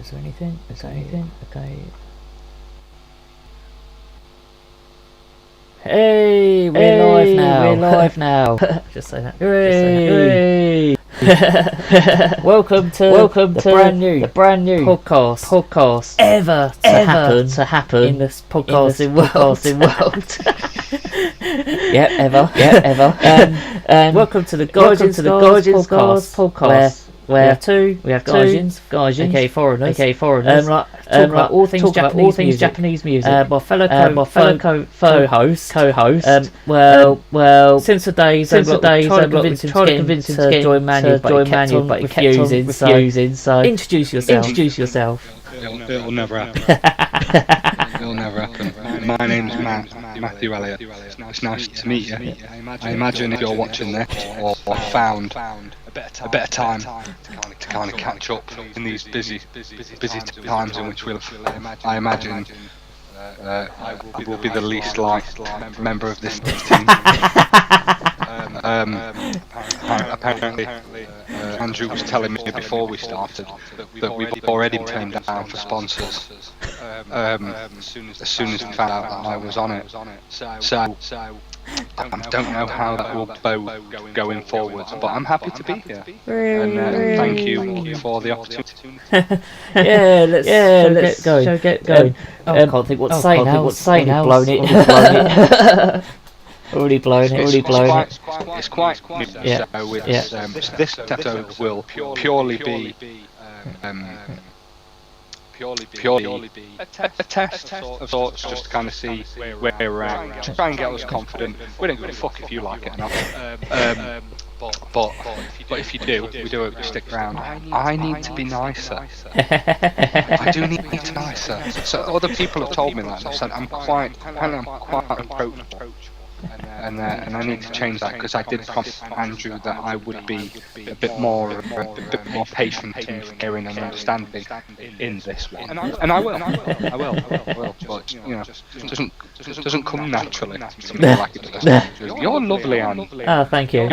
Is there anything? Okay. Hey, we're live now. Just say that. Hooray! Welcome to the brand new podcast ever to happen in this podcasting world. Yep, ever. And welcome to the Gaijin Scars Podcast. We have two Gaijins, aka foreigners, talk about all things Japanese music. My fellow co-host. Well, since the days, I've tried to convince him to join Manu, but he kept on refusing. So introduce yourself. It'll never happen. It'll never happen. My name's Matthew Elliott. It's nice to meet you. I imagine if you're watching this or found a better time to kind of catch up in these busy times in which I imagine I will be the least liked member of this team. Apparently, Andrew was telling me before we started that we've already turned down for sponsors as soon as we found out that I was on it. So I don't know how that will go going forwards, but I'm happy to be here. And thank you for the opportunity. Let's get going. I can't think what to say now. Blown it. Already blown it. It's quite new, so this episode will purely be a test of sorts, just to kind of see where we're at, just try and get us confident. We don't give a fuck if you like it or not. But if you do, we stick around. I need to be nicer. I do need to be nicer. So other people have told me that. I've said I'm quite approachable. And I need to change that, because I did promise Andrew that I would be a bit more patient and caring and understanding in this one, and I will. But you know, it doesn't come naturally to me like it does. You're lovely, Anne. Oh, thank you.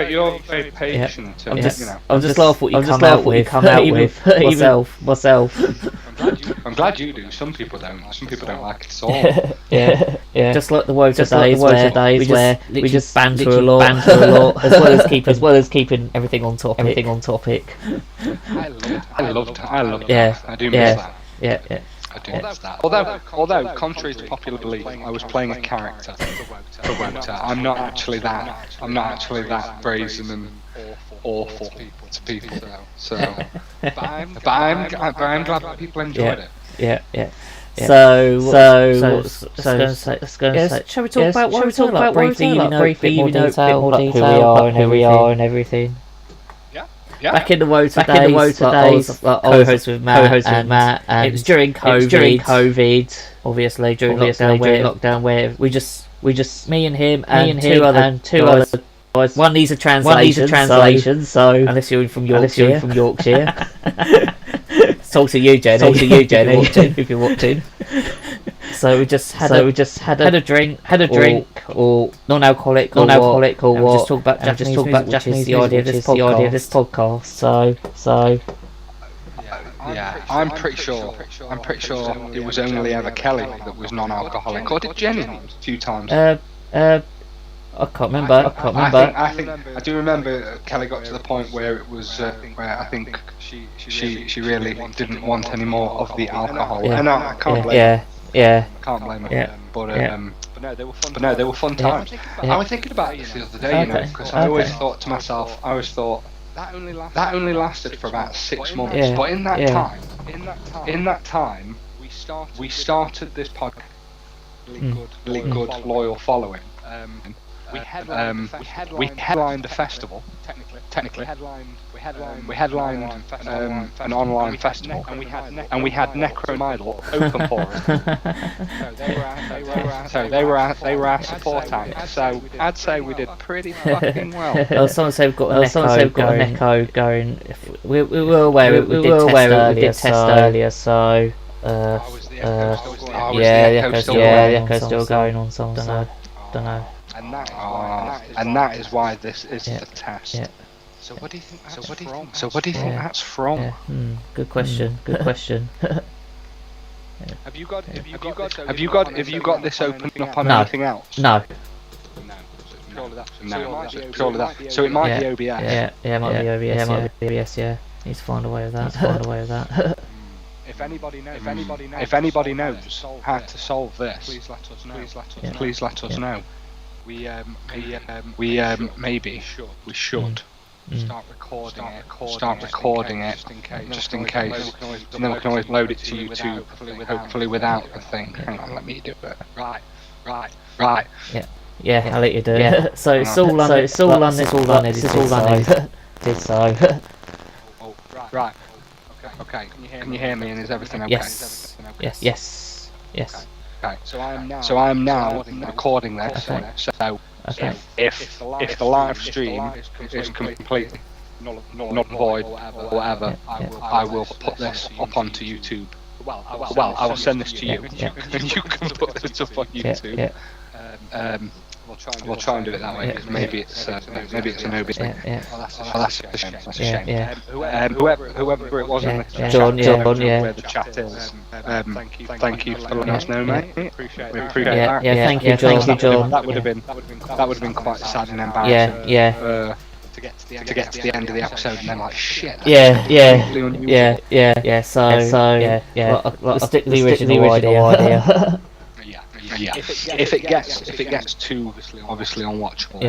You're very patient. I'm just laugh what you come out with myself. I'm glad you do. Some people don't. Some people don't like it at all. Yeah. Just like the woes of days where we just banter a lot, as well as keeping everything on topic. I loved. Yeah, I do miss that. Yeah. I do miss that. Although, contrary to popular belief, I was playing a character for Wota. I'm not actually that brazen and awful to people. So, but I'm glad that people enjoyed it. Yeah. So, shall we talk about Wota briefly? More detail, who we are, and everything. Yeah. Back in the Wota days, I was co-host with Matt, and it was during COVID, obviously during lockdown, where we just me and him and two other guys. One needs a translation, so unless you're from Yorkshire. Talk to you, Jenny, if you're watching. So we just had a drink, or non-alcoholic, or what? Just talk about Japanese music, which is the idea of this podcast. So. Yeah, I'm pretty sure it was only ever Kelly that was non-alcoholic, or did Jenny a few times? I can't remember. I do remember Kelly got to the point where it was where I think she really didn't want any more of the alcohol. Yeah. And I can't blame her. Yeah. Can't blame her. Yeah. But no, they were fun times. Yeah. I was thinking about this the other day, because I always thought to myself, that only lasted for about 6 months. Yeah. But in that time, we started this podcast. Really good, loyal following. We headlined a festival. Technically, we headlined an online festival, and we had Necromidal open for us. So they were our support act. So I'd say we did pretty fucking well. Someone said we've got an echo going. We were aware we did test earlier, so the echo's still going on. Don't know. And that is why this is the test. So what do you think that's from? So what do you think that's from? Yeah. Good question. Good question. Have you got this open up on anything else? No. Purely that. So it might be OBS. Yeah, it might be OBS. Yeah, might be OBS. Yeah, needs to find a way of that. If anybody knows how to solve this, please let us know. We should start recording it just in case. And then we can always load it to YouTube, hopefully without the thing. Hang on, let me do it. Right. Yeah, I'll let you do it. Yeah. So it's all unedited. So. Right. Okay. Can you hear me? And is everything okay? Yes. Okay. So I am now recording this. Okay. So if the live stream is completely not void or whatever, I will put this up onto YouTube. Well, I will send this to you, and you can put this up on YouTube. We'll try and do it that way, because maybe it's an OB thing. That's a shame. Whoever it was in the chat, where the chat is, thank you for letting us know, mate. We appreciate that. Yeah, thank you, John. That would have been quite sad and embarrassing. Yeah. To get to the end of the episode and then like shit. Yeah. So I'll stick to the original idea. Yeah. If it gets too obviously unwatchable,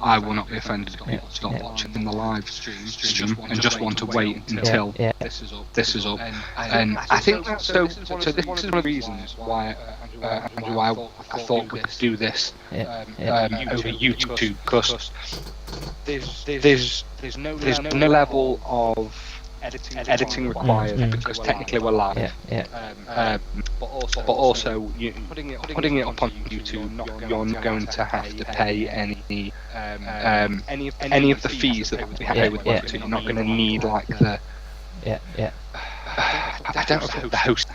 I will not be offended if people stop watching the live stream and just want to wait until this is up. And I think that's so. This is one of the reasons why Andrew, I thought we could do this over YouTube, because there's no level of editing required, because technically we're live. But also putting it up on YouTube, you're not going to have to pay any of the fees that we pay with YouTube. You're not going to need like the I don't know the hosting.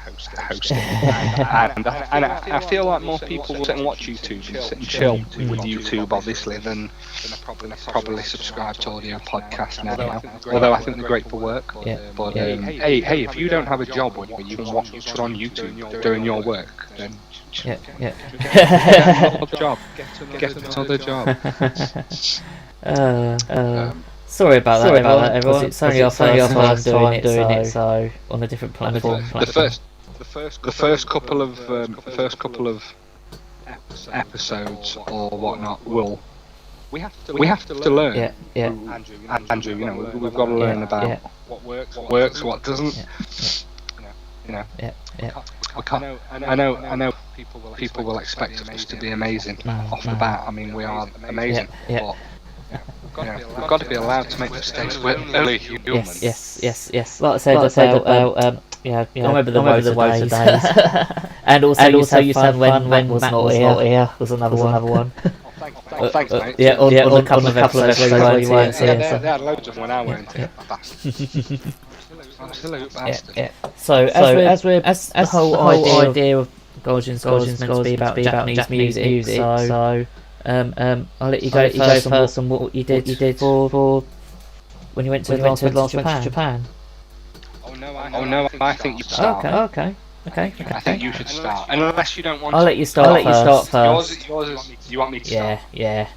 And I feel like more people will sit and watch YouTube and sit and chill with YouTube, obviously, than probably subscribe to audio podcasts now. Although I think they're great for work. But hey, if you don't have a job where you can watch it on YouTube during your work, then get another job. Sorry about that, everyone. It's only our first time doing it, so on a different platform. The first couple of episodes or whatnot we have to learn. Andrew, we've got to learn about what works, what doesn't. We can't. I know. People will expect us to be amazing off the bat. I mean, we are amazing, but. We've got to be allowed to make mistakes. We're only human. Yes. Like I said about I remember the Woter days. and also you said when Matt was not here was another one. Thanks, mate. On a couple of episodes where you weren't here. They had loads of them when I weren't here. Absolute bastard. So as the whole idea of Gaijin Scars is meant to be about Japanese music, so. I'll let you go first on what you did for when you went to Japan. Oh no, I think you start. Okay. I think you should start. Unless you don't want I'll let you start first. Yours is, you want me to start? Yeah.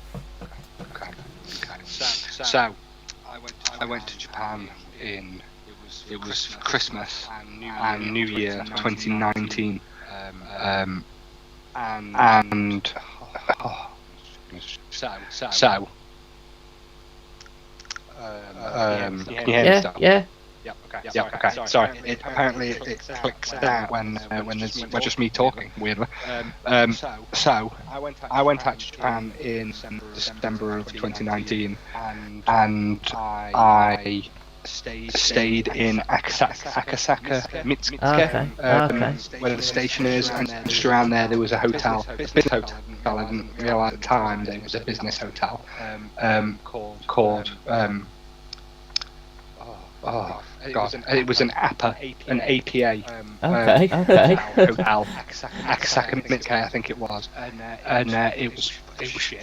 Okay. So, I went to Japan it was Christmas and New Year 2019. So, can you hear me still? Yeah. Okay. Sorry. Apparently it clicks out when there's just me talking. Weirdly. So I went out to Japan in December of 2019, and I stayed in Akasaka, Mitsuke, where the station is, and just around there was a hotel, a business hotel. I didn't realise at the time that it was a business hotel called Oh God! It was an APA. Okay. Hotel. Akasaka Mitsukai, I think it was. And it was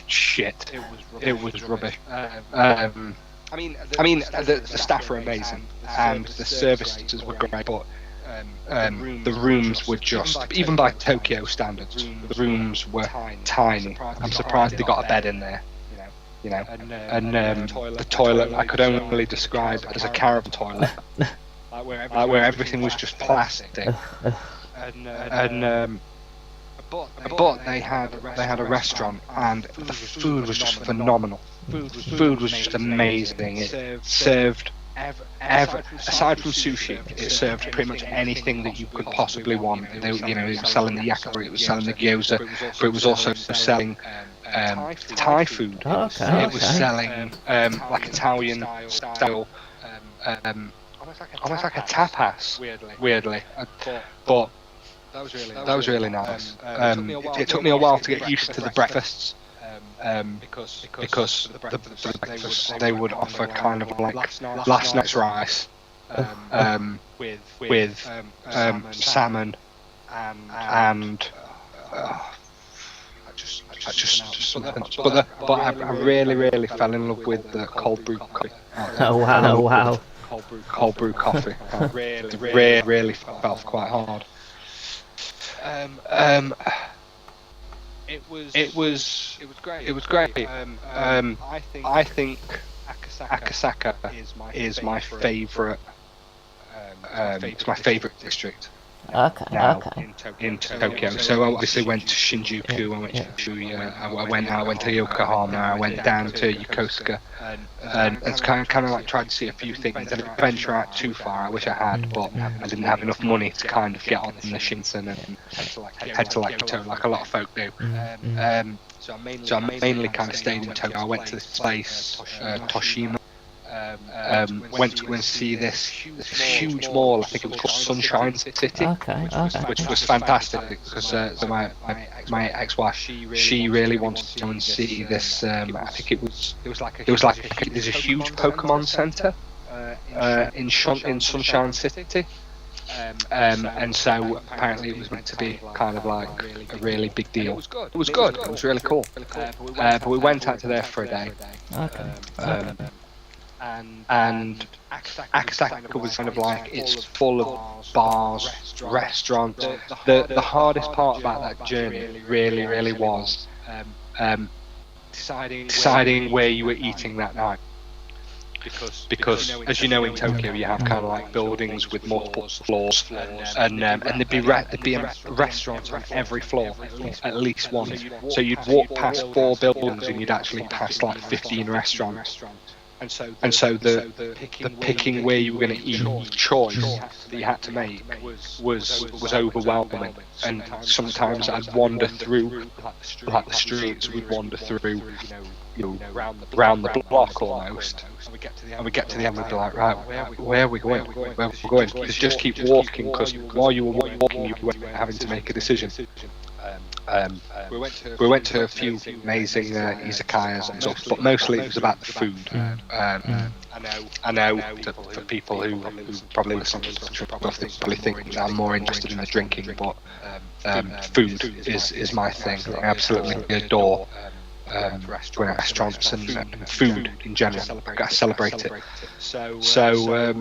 shit. It was rubbish. I mean, the staff were amazing and the services were great, but the rooms were just, even by Tokyo standards, the rooms were tiny. I'm surprised they got a bed in there. And the toilet I could only describe as a caravan toilet, where everything was just plastic. But they had a restaurant, and the food was just phenomenal. Food was just amazing. It served aside from sushi, it served pretty much anything that you could possibly want. It was selling the yakitori, it was selling the gyoza, but it was also selling Thai food. Okay. It was selling like Italian style, almost like a tapas. Weirdly, but that was really nice. It took me a while to get used to the breakfasts. Because the breakfast they would offer kind of like last night's rice with salmon and but I really fell in love with the cold brew coffee. Oh wow! Cold brew coffee. Really felt quite hard. It was great. I think Akasaka is my favourite. It's my favourite district. Okay. In Tokyo. So I obviously went to Shinjuku. I went to Shibuya. I went to Yokohama. I went down to Yokosuka, and it's kind of like tried to see a few things. I didn't venture out too far. I wish I had, but I didn't have enough money to kind of get on the Shinsen and head to like Tokyo, like a lot of folk do. So I mainly kind of stayed in Tokyo. I went to this place, Toshima. Went to go and see this huge mall. I think it was called Sunshine City, which was fantastic because my ex-wife, she really wanted to go and see this. I think it was like there's a huge Pokemon Center in Sunshine City. And so apparently it was meant to be kind of like a really big deal. It was good. It was really cool. But we went out to there for a day. And Akasaka was kind of like, it's full of bars, restaurants. The hardest part about that journey really was deciding where you were eating that night. Because as you know, in Tokyo you have kind of like buildings with multiple floors, and there'd be restaurants on every floor, at least one. So you'd walk past 4 buildings and you'd actually pass like 15 restaurants. And so the picking where you were going to eat, choice that you had to make was overwhelming. And sometimes I'd wander through like the streets. We'd wander through, round the block almost. And we get to the end, we'd be like, right, where are we going? Where are we going? Just keep walking, because while you were walking, you were having to make a decision. We went to a few amazing izakayas and stuff, but mostly it was about the food. I know for people who probably listen to this probably think I'm more interested in the drinking, but food is my thing. I absolutely adore restaurants and food in general. I celebrate it. So it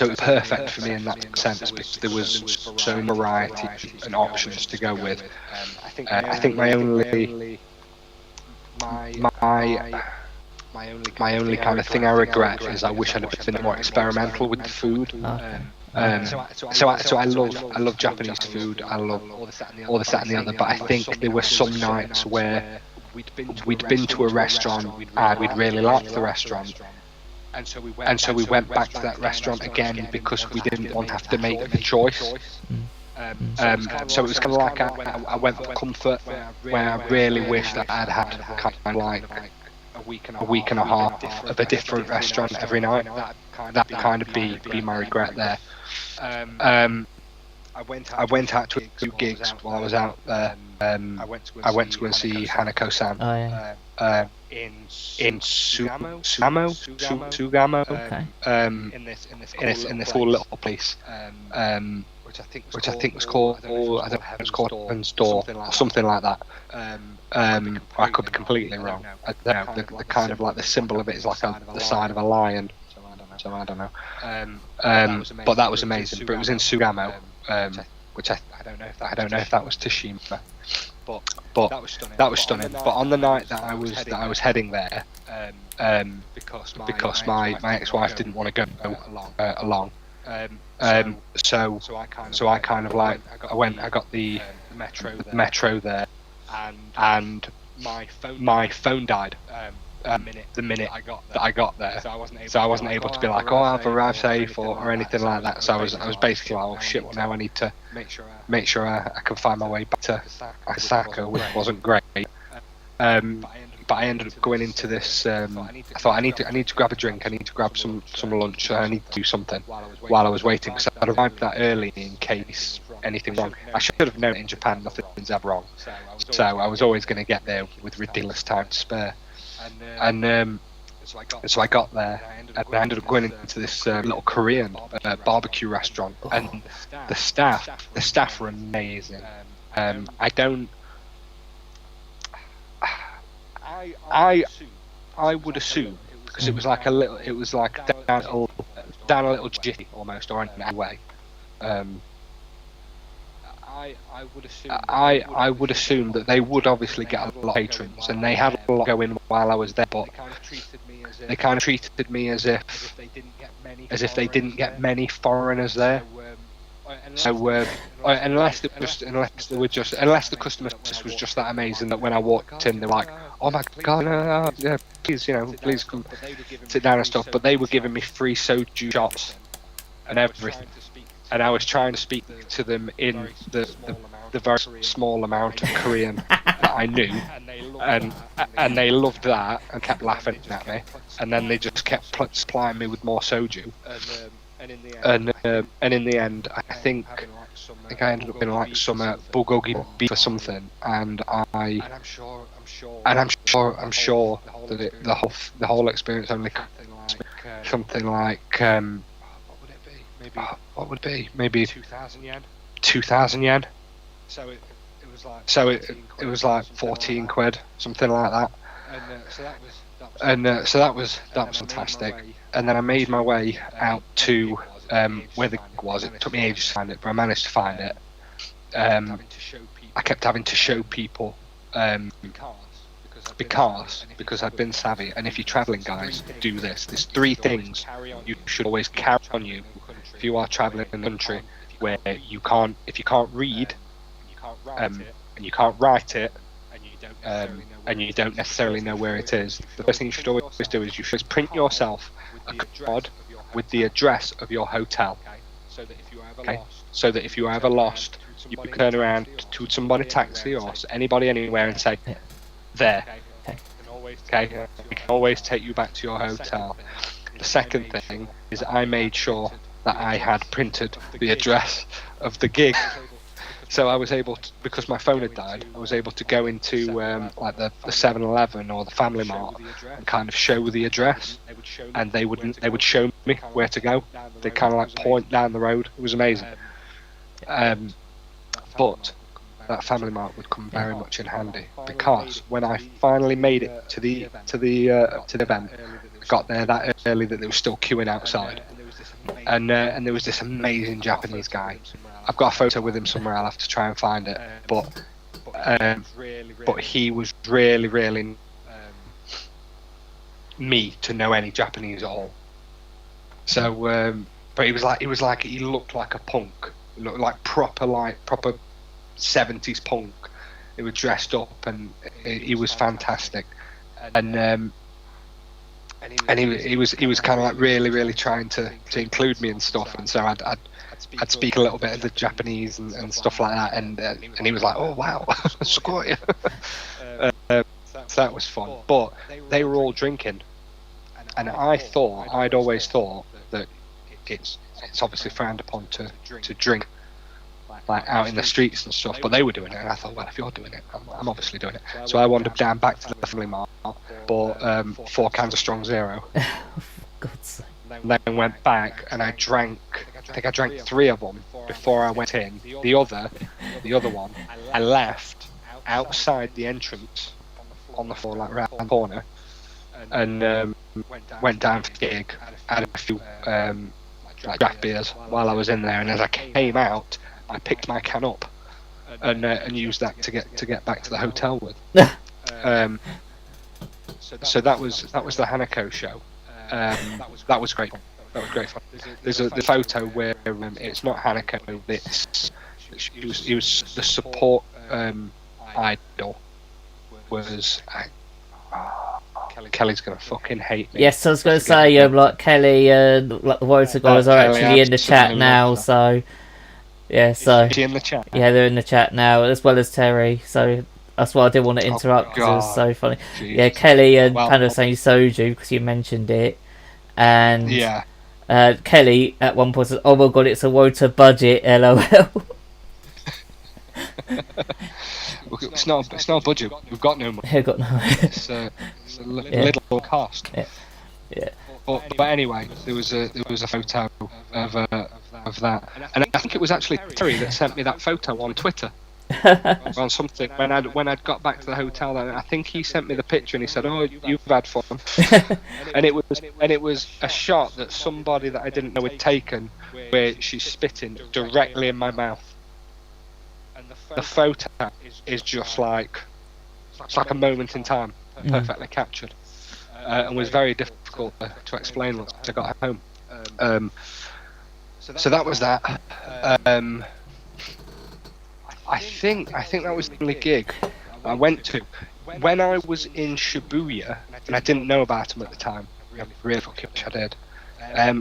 was perfect for me in that sense, because there was so many variety and options to go with. I think my only kind of thing I regret is I wish I'd have been more experimental with the food. So I love Japanese food. I love all this, that, and the other. But I think there were some nights where we'd been to a restaurant and we'd really liked the restaurant, and so we went back to that restaurant again because we didn't want to have to make the choice. So it was kind of like I went for comfort, where I really wish that I'd had kind of like a week and a half of a different restaurant every night. That kind of be my regret there. I went out to a few gigs while I was out there. I went to go and see Hanako-san. in Sugamo, in this cool little place, which I think was called, I don't know, it was called Heaven's Door or something like that. I could be completely wrong. I don't know. The kind of like the symbol of it is like the side of a lion. So I don't know. But that was amazing. But it was in Sugamo, which I don't know if that was Tashima. But that was stunning. But on the night that I was heading there, because my ex-wife didn't want to go along. So I kind of like I got the metro there, and my phone died the minute that I got there. So I wasn't able to be like, oh, I've arrived safe or anything like that. So I was basically like, oh shit, well now I need to make sure I can find my way back to Osaka, which wasn't great. But I ended up going into this. I thought I need to grab a drink. I need to grab some lunch. I need to do something while I was waiting. So I arrived that early in case anything wrong. I should have known in Japan nothing's ever wrong. So I was always going to get there with ridiculous time to spare. And so I got there, and I ended up going into this little Korean barbecue restaurant, and the staff were amazing. I would assume, because it was like down a little jitty almost, or in a way. I would assume that they would obviously get a lot of patrons, and they had a lot going while I was there, but they kind of treated me as if they didn't get many foreigners there. So unless the customer service was just that amazing that when I walked in, they were like, oh my god, yeah, please come sit down and stuff. But they were giving me free soju shots and everything. And I was trying to speak to them in the very small amount of Korean that I knew, and they loved that and kept laughing at me. And then they just kept supplying me with more soju. And in the end, I think I ended up in like some bulgogi beef or something, and I'm sure that the whole experience only cost me something like what would it be? Maybe 2,000 yen. 2,000 yen. So it was like 14 quid, something like that. So that was fantastic. And then I made my way out to where the gig was. It took me ages to find it, but I managed to find it. I kept having to show people because I'd been savvy. And if you're traveling, guys, do this. There's 3 things you should always carry on you if you are traveling in a country where if you can't read and you can't write it, and you don't necessarily know where it is, the first thing you should always do is you should print yourself a card with the address of your hotel. Okay? So that if you are ever lost, you can turn around to somebody, taxi, or anybody anywhere and say, there. Okay? We can always take you back to your hotel. The second thing is I made sure that I had printed the address of the gig. So I was able to, because my phone had died, I was able to go into like the 7-Eleven or the Family Mart and kind of show the address, and they would show me where to go. They kind of like point down the road. It was amazing. But that Family Mart would come very much in handy, because when I finally made it to the event, I got there that early that they were still queuing outside, and there was this amazing Japanese guy. I've got a photo with him somewhere. I'll have to try and find it. But he was really me to know any Japanese at all. So, but he looked like a punk. He looked like proper 70s punk. He was dressed up, and he was fantastic. And he was kind of like really trying to include me and stuff. And so I'd speak a little bit of the Japanese and stuff like that, and he was like, "Oh wow, squat." So that was fun. But they were all drinking, and I'd always thought that it's obviously frowned upon to drink like out in the streets and stuff, but they were doing it, and I thought, well, if you're doing it, I'm obviously doing it. So I wandered down back to the Family Mart, bought 4 cans of Strong Zero. God's sake. Then went back and I think I drank 3 of them before I went in. The other one, I left outside the entrance on the floor, like round the corner, and went down for the gig. Had a few like draft beers while I was in there, and as I came out, I picked my can up and used that to get back to the hotel with. So that was the Hanako show. That was great. That was great fun. There's the photo where it's not Hanako. He was the support idol. Kelly's gonna fucking hate me. Yes, I was gonna say like Kelly and like the Warrior guys are actually in the chat now. So yeah, so is she in the chat? Yeah, they're in the chat now as well as Terry. So that's why I didn't want to interrupt because it was so funny. Jeez. Yeah, Kelly and kind of saying soju because you mentioned it, and yeah, Kelly at one point says, "Oh my god, it's a Wota budget, lol." It's not a budget. We've got no money. We've got no money. It's a little cost. Yeah. But anyway, there was a photo of that, and I think it was actually Terry that sent me that photo on Twitter. On something when I'd got back to the hotel, and I think he sent me the picture and he said, "Oh, you've had fun," and it was a shot that somebody that I didn't know had taken, where she's spitting directly in my mouth. The photo is just like it's like a moment in time, perfectly captured, and was very difficult to explain once I got home. So that was that. I think that was the only gig I went to. When I was in Shibuya, and I didn't know about them at the time, I really fucking wish I did. I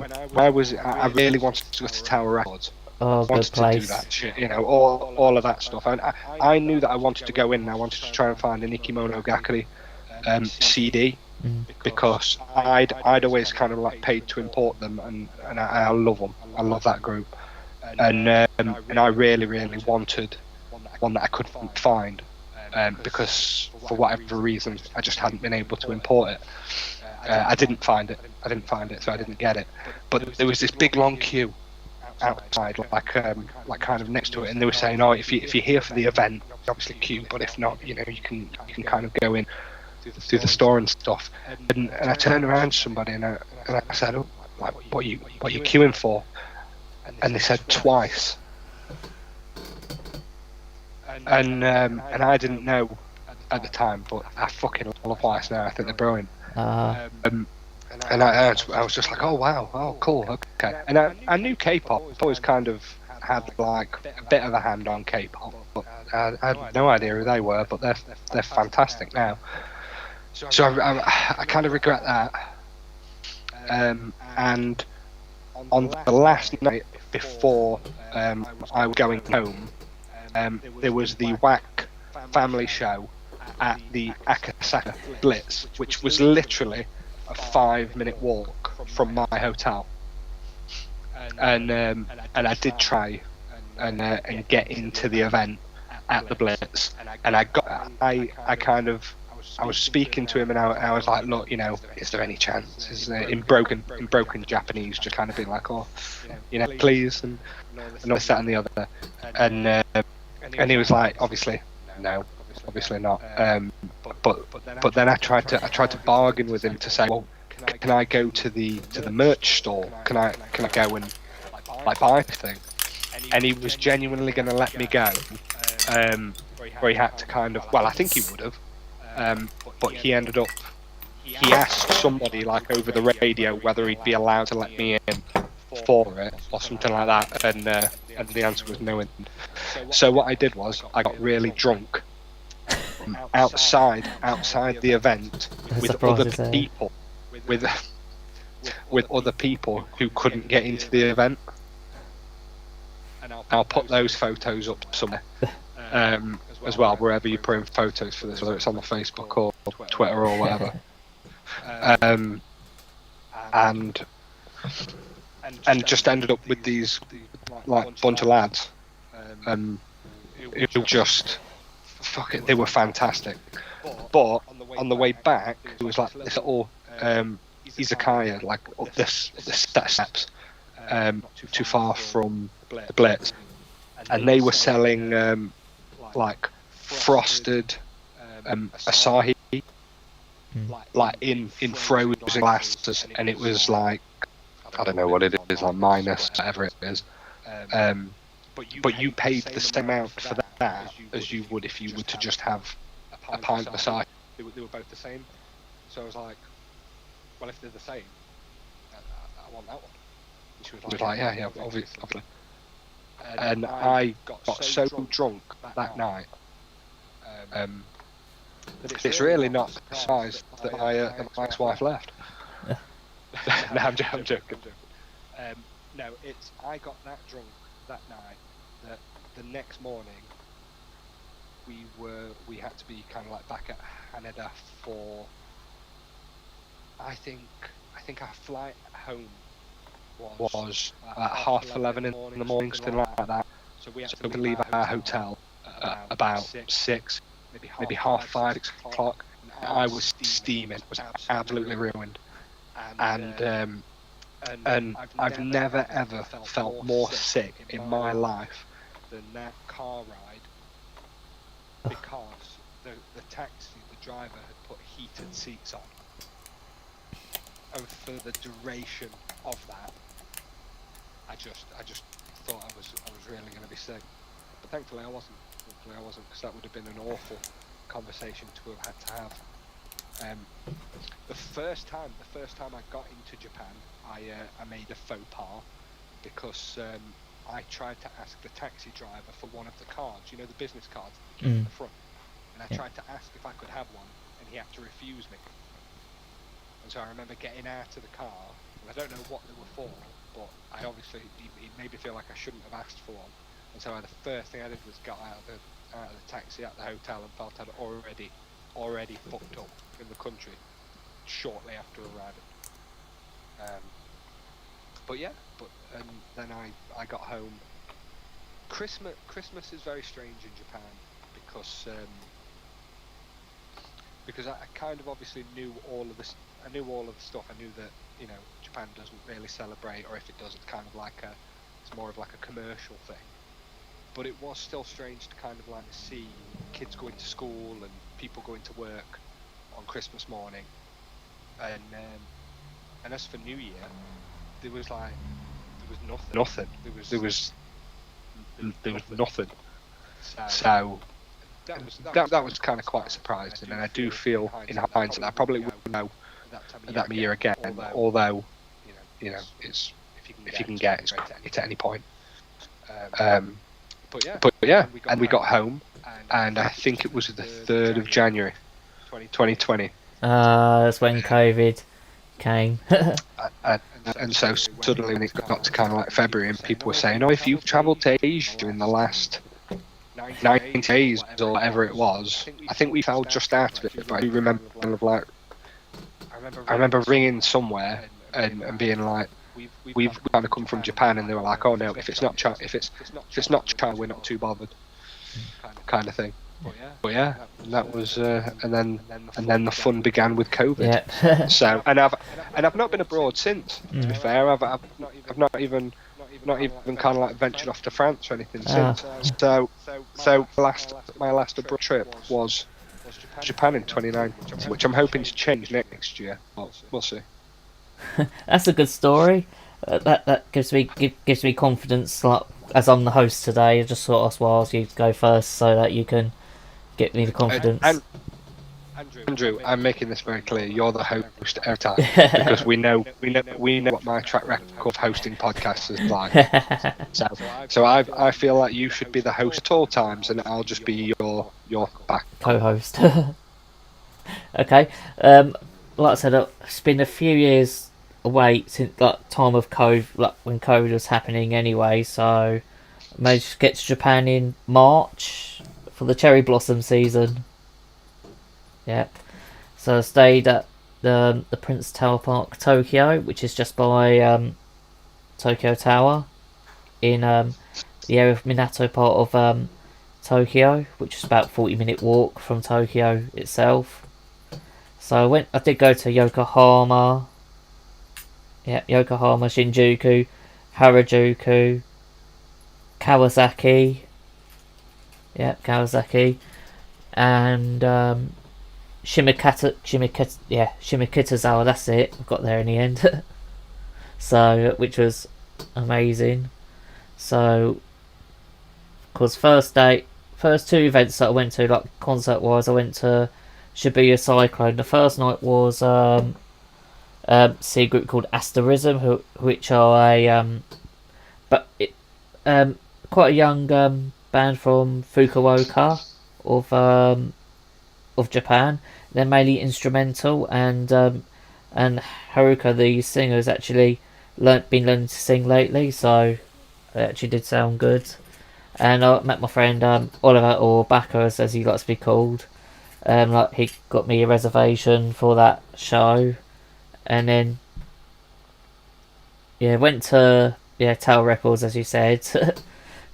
really wanted to go to Tower Records. Oh, I wanted good place. to do that shit, all of that stuff. And I knew that I wanted to go in and I wanted to try and find an Ikimono Gakuri CD, because I'd always kind of like paid to import them, and I love them. I love that group, and I really wanted one that I couldn't find, because for whatever reason I just hadn't been able to import it. I didn't find it, so I didn't get it. But there was this big long queue outside, like kind of next to it, and they were saying, "Oh, if you're here for the event, obviously queue, but if not, you can kind of go in through the store and stuff." And I turned around to somebody and I said, "Oh, like, what are you queuing for?" And they said twice. And I didn't know at the time, but I fucking love Twice now. I think they're brilliant. And I was just like, oh wow, oh cool, okay. And I knew K-pop. I've always kind of had like a bit of a hand on K-pop, but I had no idea who they were. But they're fantastic now. So I kind of regret that. And on the last night before I was going home, there was the WAC family show at the Akasaka Blitz, which was literally a 5-minute walk from my hotel, and I did try and get into the event at the Blitz, and I was speaking to him, and I was like, look, is there any chance? Is there, in broken Japanese, just kind of being like, oh, please, and this, that, and the other, and he was like, obviously no, obviously not. But then I tried to bargain with him to say, well, can I go to the merch store? Can I go and like buy anything? And he was genuinely going to let me go, where he had to kind of, well, I think he would have, but he ended up, he asked somebody like over the radio whether he'd be allowed to let me in for it or something like that, and the answer was no. So what I did was I got really drunk outside the event with other people, with other people who couldn't get into the event. I'll put those photos up somewhere as well, wherever you put in photos for this, whether it's on the Facebook or Twitter or whatever. And just ended up with these like bunch of lads it was just fuck it. They were fantastic. But on the way back, it was like this little izakaya, like up this set of steps, too far from the Blitz, and they were selling like frosted Asahi, like in frozen glasses, and it was like, I don't know what it is, like minus whatever it is. But you paid the same amount for that as you would if you were to just have a pint of Asahi. They were both the same. So I was like, well, if they're the same, I want that one. And she was like, yeah, obviously. And I got so drunk that night. It's really not the size that my ex-wife left. No, I'm joking. No, I got that drunk that night that the next morning we had to be kind of like back at Haneda for, I think our flight home was at 11:30 in the morning, something like that. So we had to leave our hotel at about 6, maybe half 5, 6 o'clock. I was steaming, was absolutely ruined, and I've never ever felt more sick in my life than that car ride, because the taxi, the driver had put heated seats on, and for the duration of that, I just thought I was really going to be sick. But thankfully I wasn't, because that would have been an awful conversation to have had to have. The first time I got into Japan, I made a faux pas, because I tried to ask the taxi driver for one of the cards, the business cards that you get at the front, and I tried to ask if I could have one, and he had to refuse me. And so I remember getting out of the car, and I don't know what they were for, but I obviously, it made me feel like I shouldn't have asked for one. And so the first thing I did was got out of the taxi at the hotel and felt I'd already fucked up in the country shortly after arriving. And then I got home. Christmas is very strange in Japan because I kind of obviously knew all of this. I knew all of the stuff. I knew that Japan doesn't really celebrate, or if it does, it's kind of like it's more of like a commercial thing. But it was still strange to kind of like see kids going to school and people going to work on Christmas morning, and as for New Year, there was nothing. There was nothing. So that was kind of quite surprising, and I do feel in hindsight I probably wouldn't know at that year again. Although it's if you can get it's at any point. But yeah, and we got home, and I think it was the 3rd of January, 2020. That's when COVID came. And so suddenly when it got to kind of like February, and people were saying, if you've travelled to Asia in the last 90 days or whatever it was, I think we fell just out of it. But I do remember kind of like, I remember ringing somewhere and being like, we've kind of come from Japan, and they were like, oh no, if it's not China, we're not too bothered, kind of thing. But yeah, that was, and then the fun began with COVID. Yeah. So and I've not been abroad since. To be fair, I've not even kind of like ventured off to France or anything since. So my last abroad trip was Japan in 2019, which I'm hoping to change next year. But we'll see. That's a good story. That gives me confidence. Like, as I'm the host today, I just thought as well as you go first, so that you can get me the confidence. And Andrew, I'm making this very clear. You're the host every time, because we know what my track record of hosting podcasts is like. So I feel like you should be the host at all times, and I'll just be your back co-host. Okay. Like I said, it's been a few years away since time of COVID, when COVID was happening anyway. So I managed to get to Japan in March for the cherry blossom season. Yep. So I stayed at the Prince Tower Park, Tokyo, which is just by Tokyo Tower, in the area of Minato, part of Tokyo, which is about 40-minute walk from Tokyo itself. So I did go to Yokohama. Yeah, Yokohama, Shinjuku, Harajuku, Kawasaki. Yeah, Kawasaki, and Shimokitazawa. That's it. I got there in the end. So, which was amazing. So, because first two events that I went to, like concert wise, I went to Shibuya Cyclone. The first night was see a group called Asterism, which are quite a young band from Fukuoka of Japan. They're mainly instrumental, and Haruka, the singer, has actually been learning to sing lately, so it actually did sound good. And I met my friend Oliver, or Backer as he likes to be called. He got me a reservation for that show, and then went to Tower Records, as you said,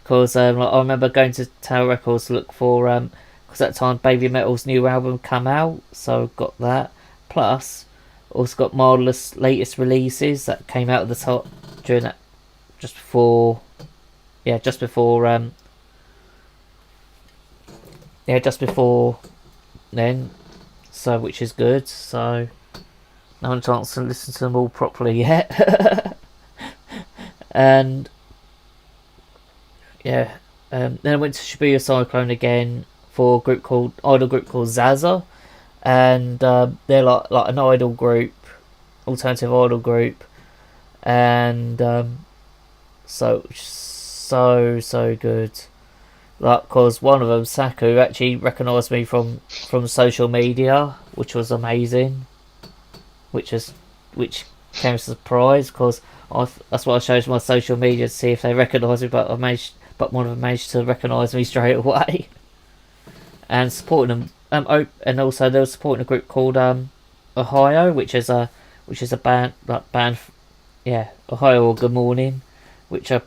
because I remember going to Tower Records to look for because at that time Baby Metal's new album come out, so got that. Plus, also got Marvelous latest releases that came out at the top during that, just before then, so which is good. So I haven't had a chance to listen to them all properly yet. And then I went to Shibuya Cyclone again for idol group called Zaza, and they're like an idol group, alternative idol group, and so good. Like, because one of them, Saku, actually recognised me from social media, which was amazing. Which came as a surprise, because that's what I showed my social media to see if they recognised me, but one of them managed to recognise me straight away. And supporting them, and also they were supporting a group called Ohio, which is a band, Ohio or Good Morning, which are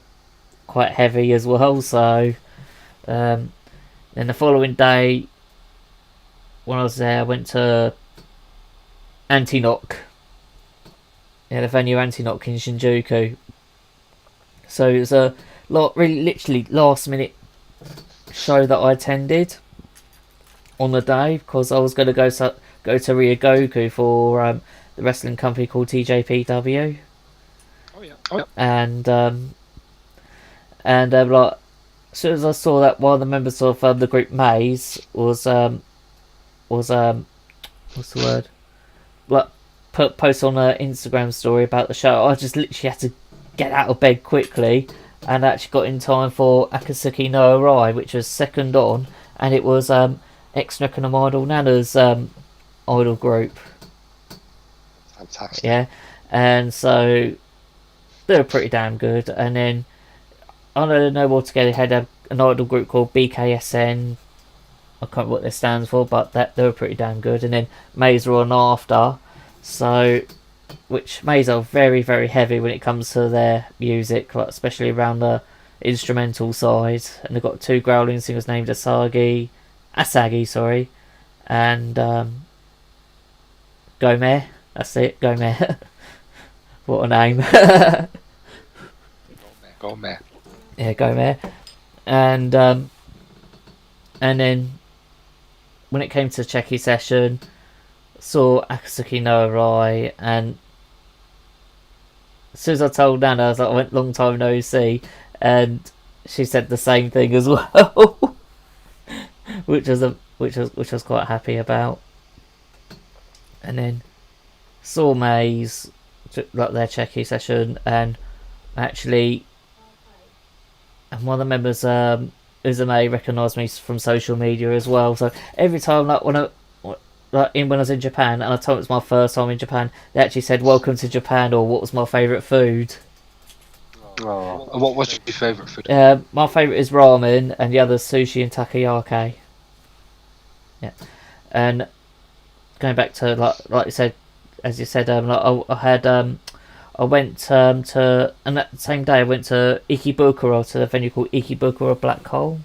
quite heavy as well. So then the following day, when I was there, I went to Anti-Knock. The venue Anti-Knock in Shinjuku. So it was a literally last minute show that I attended on the day, because I was going to go to Ryogoku for the wrestling company called TJPW. Oh yeah. And as soon as I saw that one of the members of the group Maze was what's the word? Post on an Instagram story about the show, I just literally had to get out of bed quickly, and actually got in time for Akatsuki no Arai, which was second on, and it was ex-Nekonom Idol Nana's idol group. Fantastic. Yeah, and so they were pretty damn good. And then I don't know what to get ahead of an idol group called BKSN. I can't remember what it stands for, but they were pretty damn good. And then Maze were on after. So, which Maze are very, very heavy when it comes to their music, like especially around the instrumental side. And they've got two growling singers named Asagi, and Gomer. That's it, Gomer. What a name. Gomer. Yeah, Gomer. And then when it came to Checky session, saw Akatsuki no Arai, and as soon as I told Nana, I was like, I went long time no see, and she said the same thing as well, which was quite happy about. And then saw Maze, like their Checky session, and one of the members, Uzume, recognised me from social media as well. So every time, when I was in Japan, and I told them it was my first time in Japan, they actually said "Welcome to Japan" or "What was my favourite food?" Oh. And what was your favourite food? My favourite is ramen, and the other is sushi and takoyaki. Yeah, and going back to like you said, as you said, I I went to, and that same day I went to Ikebukuro, to a venue called Ikebukuro Black Hole.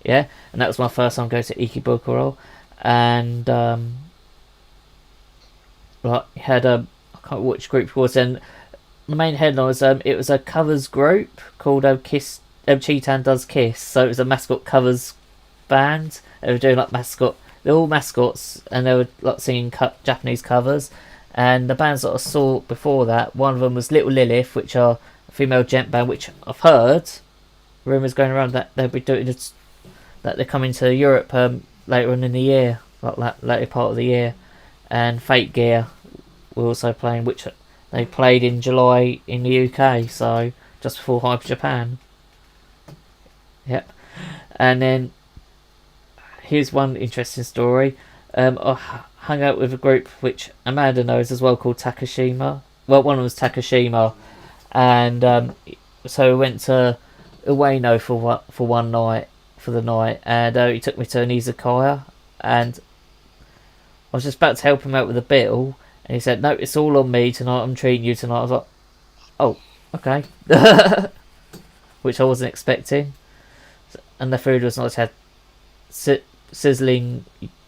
Yeah, and that was my first time going to Ikebukuro, and had I can't remember which group it was, and the main headline was it was a covers group called Kiss. Cheetan Does Kiss, so it was a mascot covers band. They were doing like they're all mascots, and they were like singing Japanese covers. And the bands that I saw before that, one of them was Little Lilith, which are a female gent band, which I've heard rumours going around that they'll be doing it, that they're coming to Europe later on in the year, like later part of the year. And Fate Gear were also playing, which they played in July in the UK, so just before Hyper Japan. Yep. And then here's one interesting story. I hung out with a group which Amanda knows as well, called Takashima. Well, one was Takashima, and so we went to Ueno for one night, for the night, and he took me to an izakaya, and I was just about to help him out with the bill, and he said, "No, it's all on me tonight. I'm treating you tonight." I was like, "Oh, okay," which I wasn't expecting. And the food was nice. Had sizzling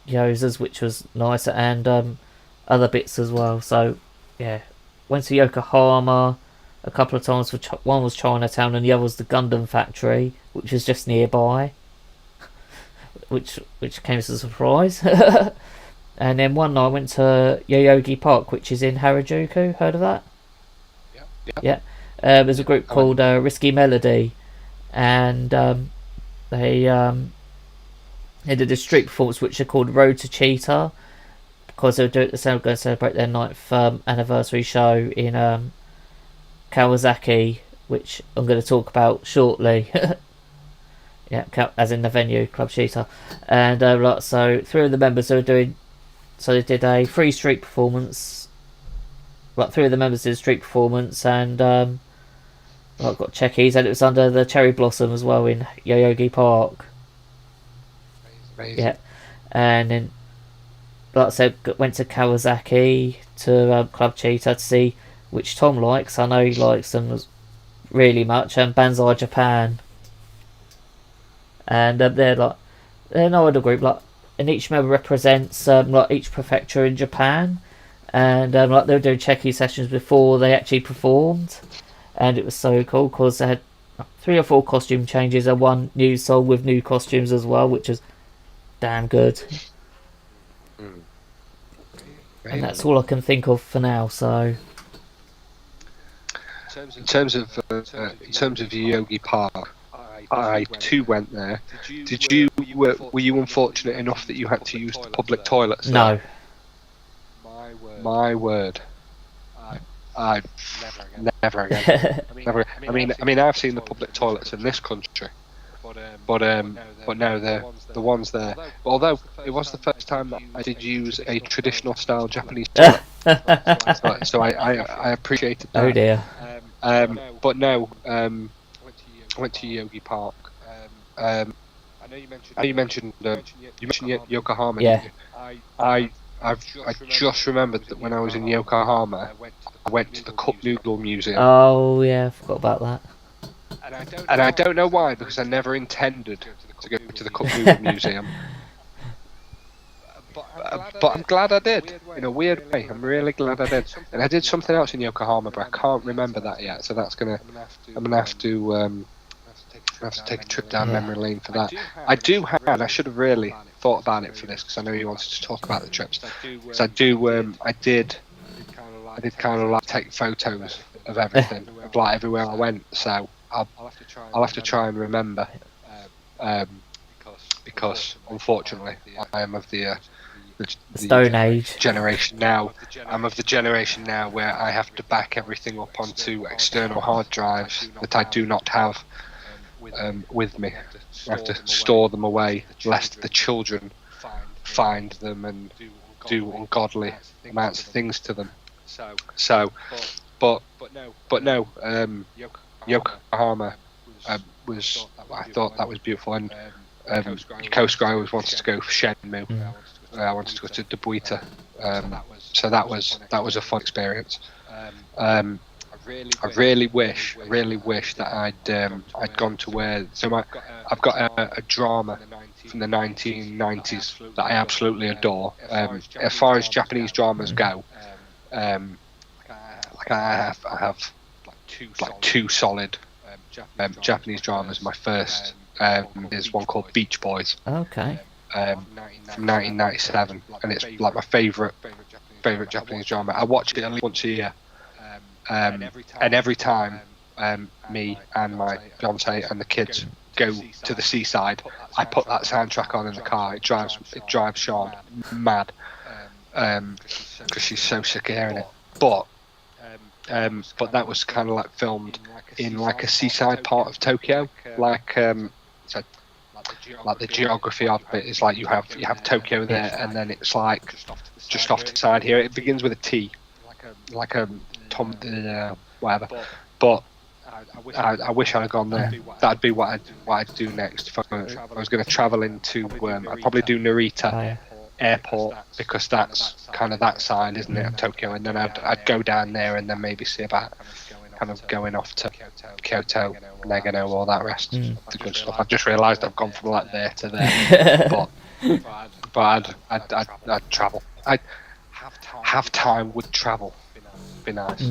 gyozas, which was nice, and other bits as well. So yeah, went to Yokohama a couple of times. One was Chinatown, and the other was the Gundam factory, which was just nearby, which came as a surprise. And then one night I went to Yoyogi Park, which is in Harajuku. Heard of that? Yeah. There's a group called Risky Melody, and they did a street performance which are called Road to Cheetah, because they were going to celebrate their 9th anniversary show in Kawasaki, which I'm going to talk about shortly. Yeah, as in the venue, Club Cheetah. And so 3 of the members they did a free street performance. 3 of the members did a street performance, and I've got checkies, and it was under the cherry blossom as well in Yoyogi Park. Amazing. Yeah, and then, like I said, went to Kawasaki to Club Cheetah to see, which Tom likes. I know he likes them really much, and Banzai Japan. And they're no other group, and each member represents each prefecture in Japan, and they were doing checky sessions before they actually performed. And it was so cool because they had 3 or 4 costume changes and 1 new song with new costumes as well, which was damn good. And that's all I can think of for now. So, in terms of Yogi Park, I too went there. Were you unfortunate enough that you had to use the public toilets there? No. My word. I never again. Never. I mean, I've seen the public toilets in this country, but no, the ones there. Although it was the first time that I did use a traditional style Japanese toilet, so I appreciated that. Oh dear. But no, I went to Yogi Park. I know you mentioned Yokohama. Yeah. I just remembered that when I was in Yokohama, I went to the Cup Noodle Museum. Oh yeah, I forgot about that. And I don't know why, because I never intended to go to the Cup Noodle Museum. But I'm glad I did, in a weird way. I'm really glad I did. And I did something else in Yokohama, but I can't remember that yet. So I'm gonna have to take a trip down memory lane for that. I should have really thought about it for this, because I know you wanted to talk about the trips. So I did kind of like take photos of everything, of like everywhere I went. So I'll have to try and remember, because unfortunately I am of the Stone Age generation now. I'm of the generation now where I have to back everything up onto external hard drives that I do not have with me. I have to store them away lest the children find them and do ungodly amounts of things to them. So, but no, Yokohama was. I thought that was beautiful, and Yokosuka I always wanted to go for Shenmue. I wanted to go to Dobuita. So that was a fun experience. I really wish that I'd gone to where. So I've got a drama from the 1990s that I absolutely adore. As far as Japanese dramas go, like I have like two solid Japanese dramas. My first is one called Beach Boys. Okay. From 1997, and it's like my favourite Japanese drama. I watch it at least once a year. And every time me and my fiance and the kids go to the seaside, I put that soundtrack on in the car. It drives Sean mad because she's so sick of hearing it. But that was kind of like filmed in like a seaside part of Tokyo, like the geography of it is like you have Tokyo there, and then it's like just off to the side here. It begins with a T, like a Tom, whatever. But I wish I'd have gone there. That'd be what I'd do next. If I was going to travel into, I'd probably do Narita Airport, because that's kind of that side, isn't it, of Tokyo? And then I'd go down there and then maybe see about kind of going off to Kyoto, Nagano, all that rest. The good stuff. I've just realised I've gone from like there to there, but I'd travel. I'd have time with travel. Be nice.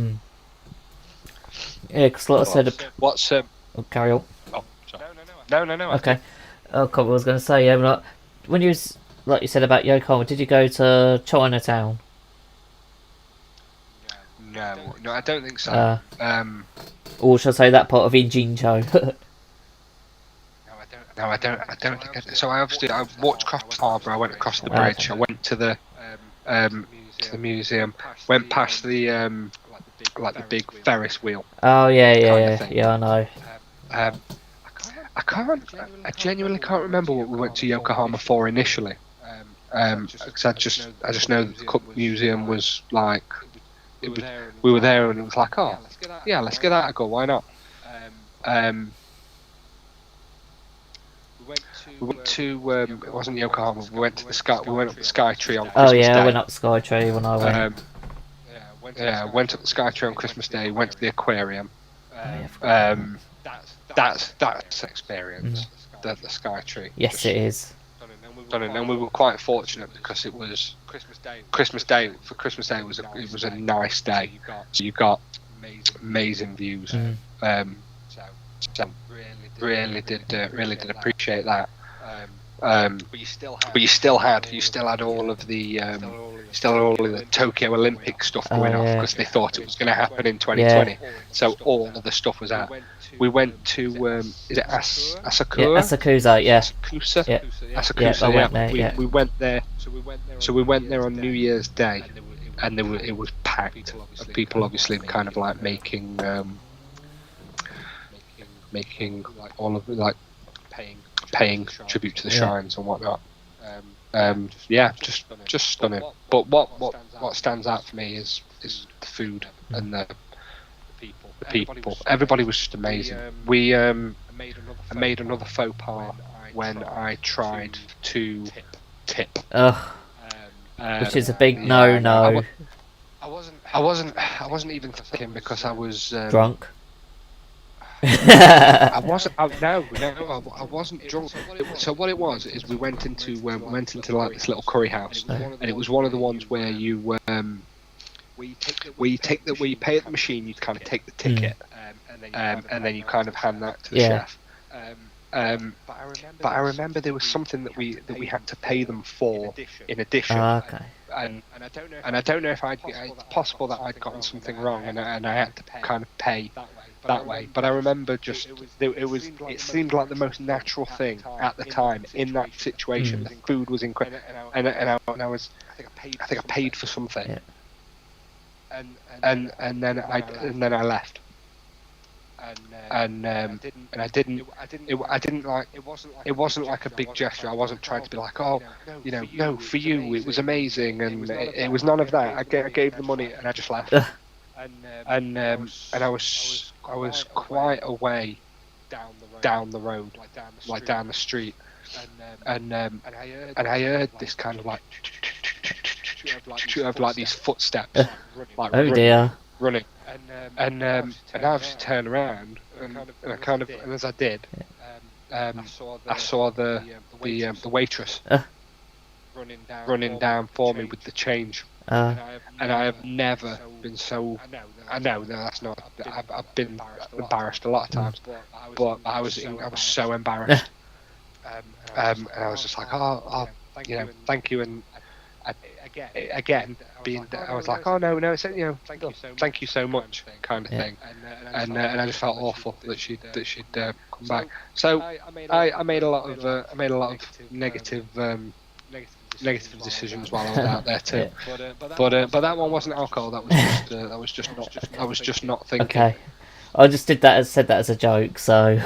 Yeah, because like I said, what's carry on. Oh, sorry. No. Okay. Oh, I was going to say, yeah, like, when you was, like you said about Yokohama, did you go to Chinatown? No, I don't think so. Or should I say that part of Injincho? No, I don't think I did. So I walked across Harbour. I went across the bridge. I went to the museum. Went past the like the big Ferris wheel. Oh yeah, I know. I genuinely can't remember what we went to Yokohama for initially. Because I just know that the Cook Museum was like, we were there and it was like, oh yeah, let's give that a go. Why not? We went to it wasn't Yokohama. We went to the Sky. We went up the Sky Tree on Christmas Day. I went up the Sky Tree when I went. Went up the Sky Tree on Christmas Day. Went to the aquarium. That's an experience. The Sky Tree. Yes, it is. And we were quite fortunate because it was Christmas Day. For Christmas Day, it was a nice day. So you got amazing views. So really did appreciate that. But you still had all of the Tokyo Olympic stuff going off because they thought it was going to happen in 2020. So all of the stuff was out. We went to is it Asakura? Yeah, Asakusa, yeah. Asakusa, yeah. We went there. So we went there on New Year's Day, and it was packed of people, obviously, kind of like making all of like paying tribute to the shrines and whatnot. Just stunning. But what stands out for me is the food and the people. Everybody was just amazing. I made another faux pas when I tried to tip. Which is a big no. I wasn't even thinking because I was drunk. I wasn't drunk. So what it was is we went into like this little curry house, and it was one of the ones where you where you pay at the machine, you kind of take the ticket, and then you kind of hand that to the chef. But I remember there was something that we had to pay them for in addition. Okay. And I don't know if it's possible that I'd gotten something wrong, and I had to kind of pay that way. But I remember it seemed like the most natural thing at the time in that situation. The food was incredible, and I think I paid for something, and then I left. And I didn't like, it wasn't like a big gesture. I wasn't trying to be like, oh, no, for you it was amazing, and it was none of that. I gave the money and I just left. And I was quite a way down the road, like down the street, and I heard this kind of like of like these footsteps, like oh dear. running, and I just turned around and as I did, I saw the waitress running down for me with the change. And I have never been so. I know that's not. I've been embarrassed a lot of times, but I was so embarrassed. And I was just like, thank you. And again, I was like, oh no, it's thank you so much, kind of thing. And I just felt awful that she'd come back. So I made a lot of negative decisions while I was out there too. But that one wasn't alcohol. That was just not thinking. Okay. I just said that as a joke, so.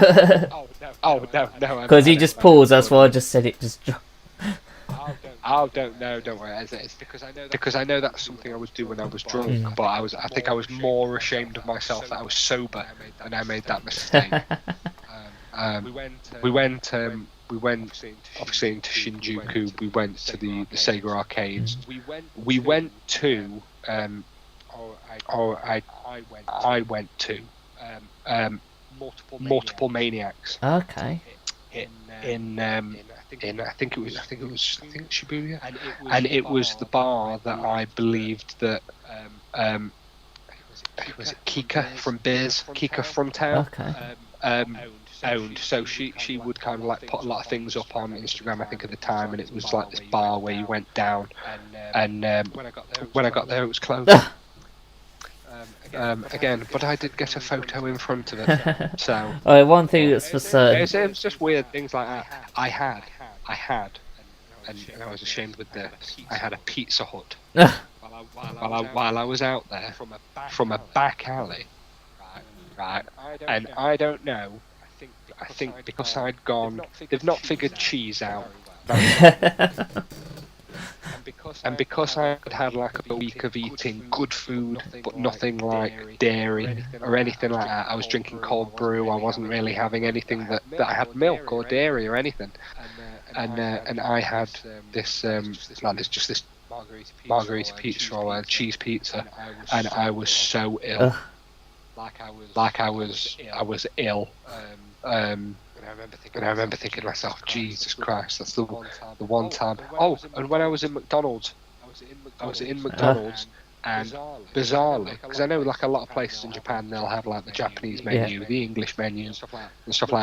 Oh no. Because you just paused. That's why I just said it. Just. Don't worry. It's because I know that's something I would do when I was drunk. But I think I was more ashamed of myself that I was sober, and I made that mistake. We went obviously into Shinjuku. We went to the Sega arcades. We went to I went to Multiple Maniacs. Okay. In I think it was Shibuya, and it was the bar that I believed that was it Kika from Beers, Kika from Town. Okay. Owned. So she would kind of like put a lot of things up on Instagram, I think, at the time, and it was like this bar where you went down, and when I got there it was closed. Again, but I did get a photo in front of it. So one thing that's for certain. It was just weird things like that. I had, and I was ashamed with this. I had a Pizza Hut while I was out there from a back alley, right? And I don't know. I think because I'd gone, they've not figured cheese out. And because I had like a week of eating good food, but nothing like dairy or anything like that, I was drinking cold brew. I wasn't really having anything that I had milk or dairy or anything. And I had this just this margarita pizza or a cheese pizza, and I was so ill. Like I was ill. And I remember thinking to myself, Jesus Christ, that's the one time. Oh, and when I was in McDonald's, and bizarrely, because I know like a lot of places in Japan, they'll have like the Japanese menu, the English menu, and stuff like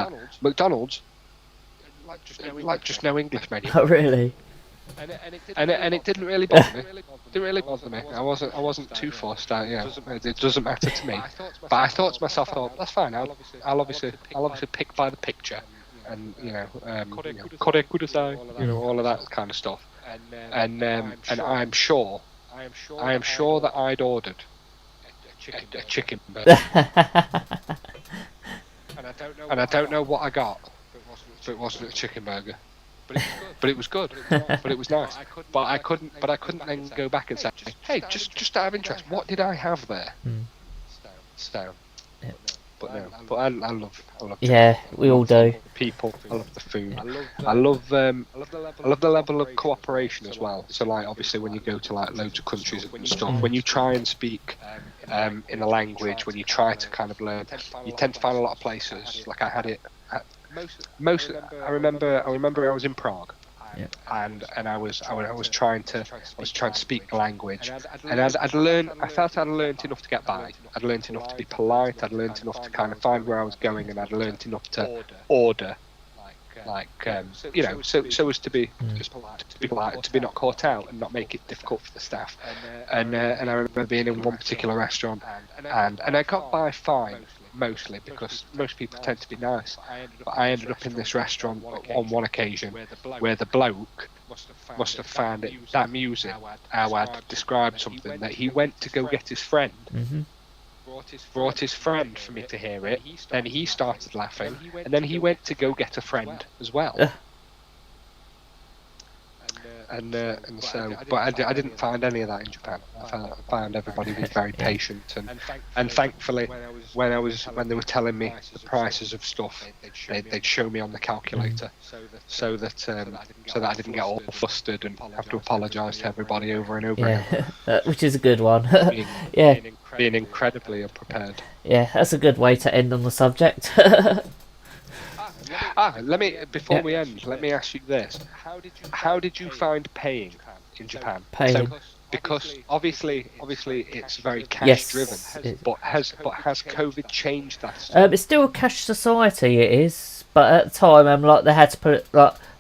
that. McDonald's, like just no English menu. Oh, really? And it didn't really bother me. I wasn't too fussed. It doesn't matter to me. But I thought to myself, that's fine. I'll obviously pick by the picture, and kore kudasai, all of that kind of stuff. And I'm sure that I'd ordered a chicken burger. And I don't know what I got, but it wasn't a chicken burger. But it was good. But it was nice. But I couldn't then go back and say, hey, just out of interest, what did I have there? So, yeah. But I love. Yeah, we all do. People, I love the food. I love the level of cooperation as well. So like obviously when you go to like loads of countries and stuff, when you try and speak in a language, when you try to kind of learn, you tend to find a lot of places. Like I had it. I remember I was in Prague, and I was trying to speak the language, and I felt I'd learned enough to get by. I'd learned enough to be polite. I'd learned enough to kind of find where I was going, and I'd learned enough to order, so as to be polite, to be not caught out and not make it difficult for the staff. And I remember being in one particular restaurant, and I got by fine. Mostly because most people tend to be nice, but I ended up in this restaurant on one occasion where the bloke must have found it that music how I'd described something that he went to go get his friend, brought his friend for me to hear it, then he started laughing, and then he went to go get a friend as well. and so, but I didn't find any of that in Japan. I found everybody was very patient, and thankfully, when they were telling me the prices of stuff, they'd show me on the calculator, so that I didn't get all flustered and have to apologise to everybody over and over again. Which is a good one. Being incredibly unprepared. Yeah, that's a good way to end on the subject. Before we end, let me ask you this: how did you find paying in Japan? Paying. So, because obviously it's very cash driven. But has COVID changed that? It's still a cash society. It is, but at the time, like they had to put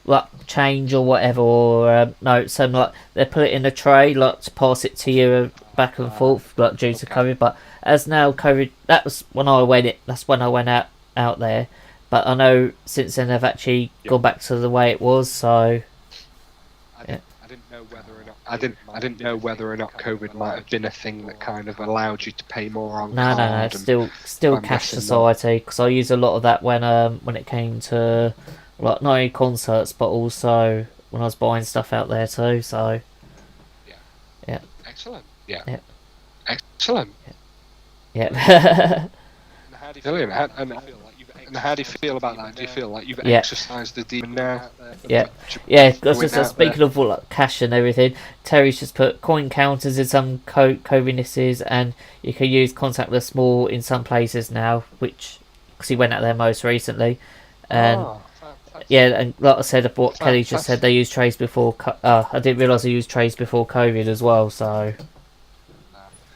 like change or whatever or notes, and like they put it in a tray, like to pass it to you back and forth, like due to COVID. But as now COVID, that was when I went. That's when I went out there. But I know since then they've actually gone back to the way it was. So I didn't know whether or not COVID might have been a thing that kind of allowed you to pay more on card. No, it's still cash society, because I used a lot of that when it came to like not only concerts but also when I was buying stuff out there too. So yeah. Excellent. Excellent. Brilliant. And how do you feel about that? Do you feel like you've exercised the demon now? Speaking of like cash and everything, Terry's just put coin counters in some Covinis's, and you can use contactless more in some places now, which because he went out there most recently, and and like I said, what Kelly just said, they used trays before. I didn't realise they used trays before COVID as well. So.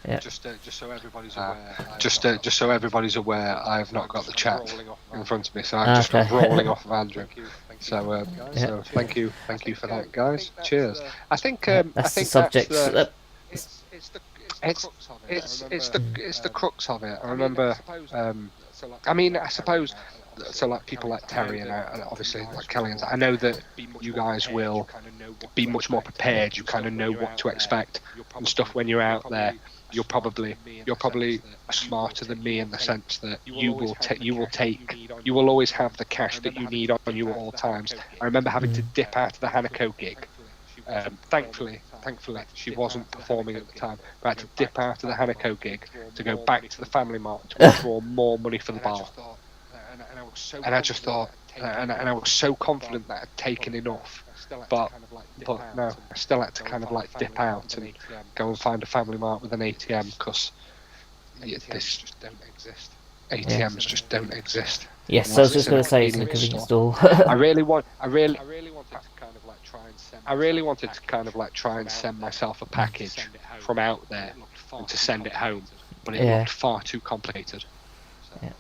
Yeah. Just so everybody's aware. Just so everybody's aware, I have not got the chat in front of me, so I'm just rolling off of Andrew. So thank you for that, guys. Cheers. I think that's the subject. It's the crux of it. I remember. I suppose. So like people like Terry and obviously like Kelly and I know that you guys will be much more prepared. You kind of know what to expect and stuff when you're out there. You're probably smarter than me in the sense that you will always have the cash that you need on you at all times. I remember having to dip out of the Hanako gig. Thankfully, she wasn't performing at the time. But I had to dip out of the Hanako gig to go back to the Family Mart to withdraw more money for the bar. And I just thought, and I was so confident that I'd taken enough. But no, I still had to kind of like dip out and go and find a Family Mart with an ATM because this just don't exist. ATMs just don't exist. Yes, so I was just going to say it's in a convenience store. I really wanted to kind of like try and send myself a package from out there and to send it home, but it looked far too complicated. I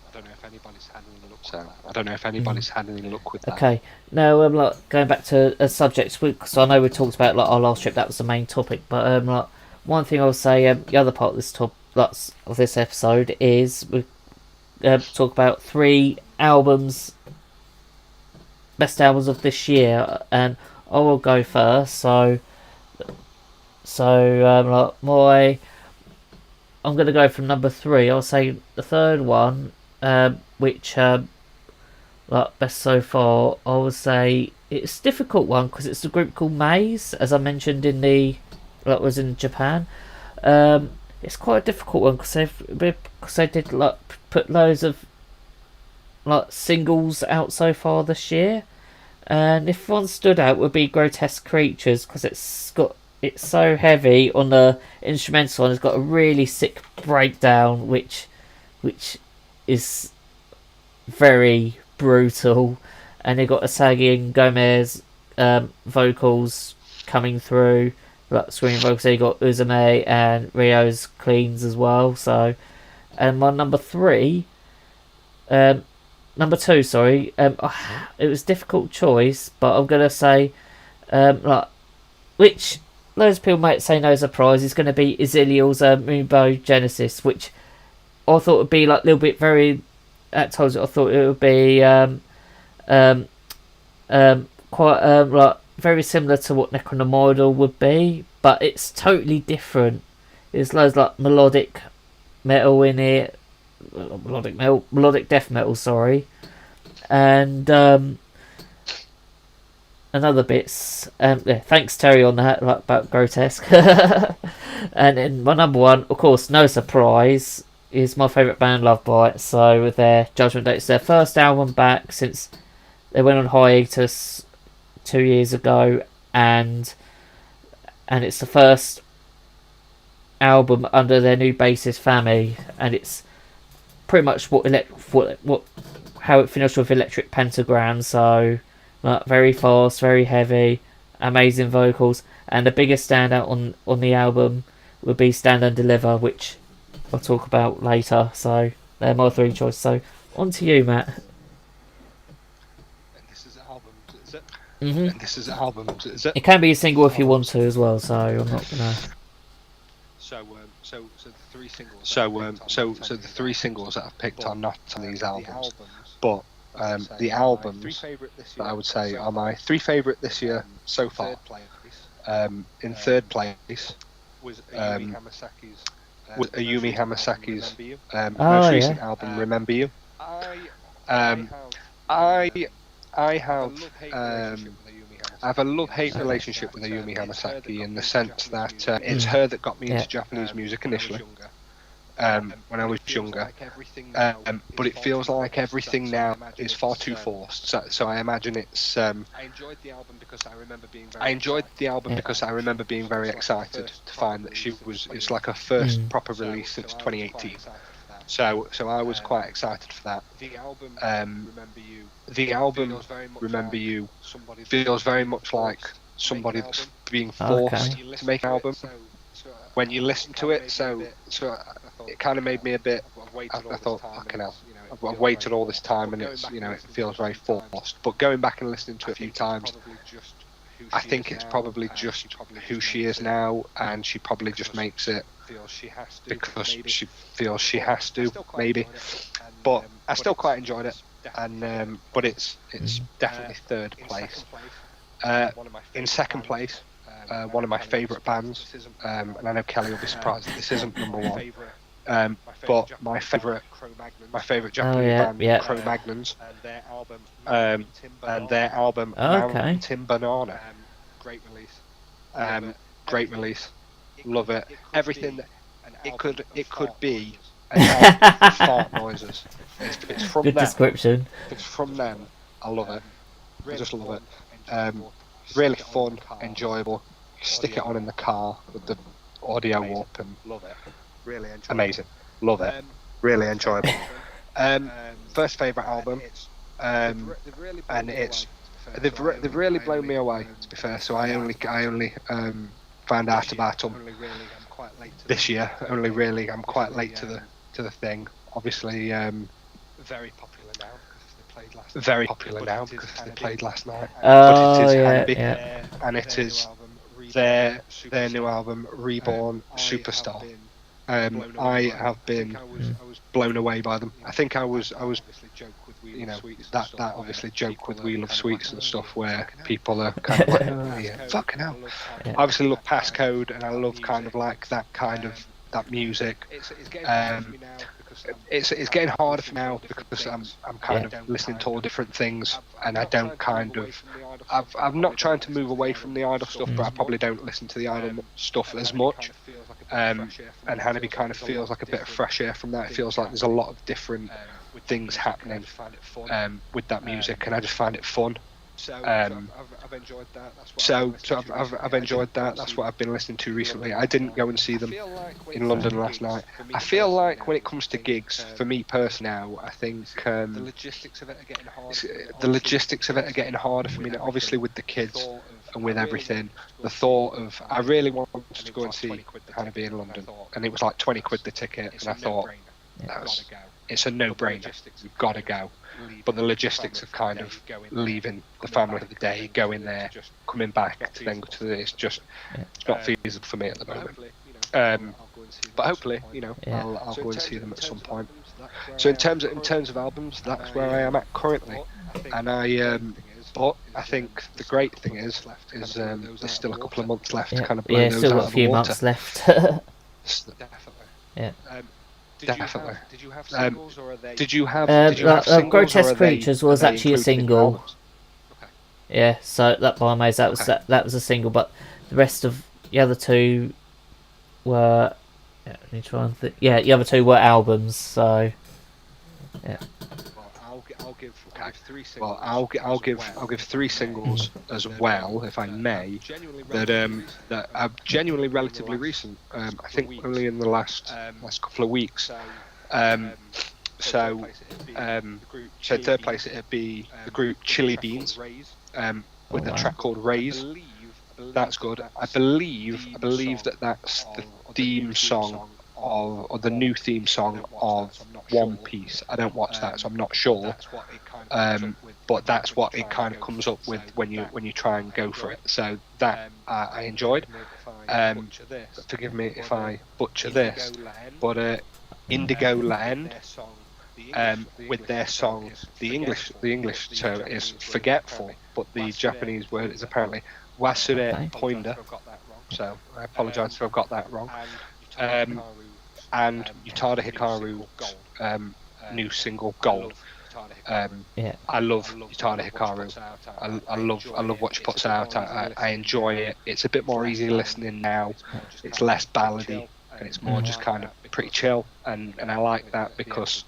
don't know if anybody's had any luck with that. Okay, now like going back to a subject, because I know we talked about like our last trip, that was the main topic. But like one thing I'll say, the other part of this episode is we talk about 3 albums, best albums of this year, and I will go first. So like I'm going to go from number 3. I'll say the third one, which like best so far, I would say it's a difficult one because it's a group called Maze, as I mentioned in was in Japan. It's quite a difficult one because they did like put loads of like singles out so far this year, and if one stood out would be Grotesque Creatures because it's so heavy on the instrumental and it's got a really sick breakdown which is very brutal, and they got Asagi and Gomez vocals coming through, like screaming vocals. They got Uzume and Ryo's cleans as well. So, and my number 2, sorry, it was a difficult choice, but I'm gonna say which loads of people might say no surprise is going to be Iziliel's Moonbow Genesis, which I thought would be like a little bit very. At times, I thought it would be quite like very similar to what Necronomidal would be, but it's totally different. There's loads like melodic metal in it, melodic death metal. Sorry, and another bits. Thanks Terry on that, like, about Grotesque. And then my number one, of course, no surprise, is my favourite band, Love Bite. So with their Judgment Day, it's their first album back since they went on hiatus 2 years ago, and it's the first album under their new bassist Fami, and it's pretty much how it finished with Electric Pentagram. So very fast, very heavy, amazing vocals, and the biggest standout on the album would be Stand and Deliver, which I'll talk about later. So they're my three choices. So on to you, Matt. And this is albums, is it? Mm-hmm. And this is albums, is it? It can be a single if you want to as well. So I'm not gonna. So the three singles. So the three singles that I've picked are not on these albums, but the albums that I would say are my three favourite this year so far. In third place was Ayumi Hamasaki's most recent album, Remember You. I have a love-hate relationship with Ayumi Hamasaki in the sense that it's her that got me into Japanese music initially, when I was younger. But it feels like everything now is far too forced. So I imagine it's. I enjoyed the album because I remember being very excited to find that it's like her first proper release since 2018. So I was quite excited for that. The album Remember You feels very much like somebody that's being forced to make an album. When you listen to it, so it kind of made me a bit. I thought, fucking hell, I've waited all this time, and it's it feels very forced. But going back and listening to it a few times, I think it's probably just who she is now, and she probably just makes it because she feels she has to, maybe. But I still quite enjoyed it, and but it's definitely third place. In second place, one of my favourite bands, and I know Kelly will be surprised that this isn't number one, but my favourite Japanese band, Cro-Magnons, and their album Mountain Banana, great release, love it. Everything it could be an album of fart noises. It's from Good them. description. It's from them. I love it. I just love it. Really fun, enjoyable. Stick it on in the car with the audio up and love it. Really enjoyable. Amazing. Love it. Really enjoyable. First favourite album, and it's they've really blown me away, to be fair. So I only found out about them this year. I'm quite late to the thing. Obviously, very popular now because they played last night. Oh, but it is handy, and it is their new album, Reborn Superstar. I have been blown away by them. I think I was that obviously joke with We Love Sweets and stuff, where people are kind of like, fucking hell. I obviously love Passcode, and I love kind of like that music. It's getting harder for now because I'm kind of listening to all different things, and I don't kind of. I'm not trying to move away from the idol stuff, but I probably don't listen to the idol stuff as much. And Hanabi kind of feels like a bit of fresh air from that. It feels like there's a lot of different things happening with that music, and I just find it fun. I've enjoyed that. I've enjoyed that. That's what I've been listening to recently. I didn't go and see them in London last night. I feel like when it comes to gigs, for me personally now, I think the logistics of it are getting harder for me now. Obviously with the kids and with everything, the thought of I really wanted to go and see Hanabi in London, and it was like 20 quid the ticket, and I thought it's a no-brainer. You've got to go. But the logistics of kind of leaving the family for the day, going there, coming back to then go to it's not feasible for me at the moment. But hopefully, I'll go and see them at some point. So in terms of albums, that's where I am at currently. And but I think the great thing is there's still a couple of months left to kind of blow those still out got of a few the water. months left. Definitely. Did you have singles or are they? Did you have singles Grotesque or are they, Creatures was actually a single. Yeah, so that by Maze, that was a single, but the rest of the other two were. Yeah, let me try and think. Yeah, the other two were albums. So yeah. I'll give three singles as well, if I may, that are genuinely relatively recent. I think only in the last couple of weeks. So third place it'd be the group Chili Beans, with a track called Raise. That's good. I believe that's the theme song or the new theme song of One Piece. I don't watch that, so I'm not sure. But that's what it kind of comes up with when you try and go for it. So that I enjoyed. Forgive me if I butcher this, but Indigo Laen, with their song, the English term is forgetful, but the Japanese word is apparently Wasure Poinda. So I apologise if I've got that wrong. And Utada Hikaru's new single Gold. I love Utada Hikaru. I love what she puts out. I enjoy it. It's a bit more easy listening now. It's less ballady and it's more just kind of pretty chill. And I like that because,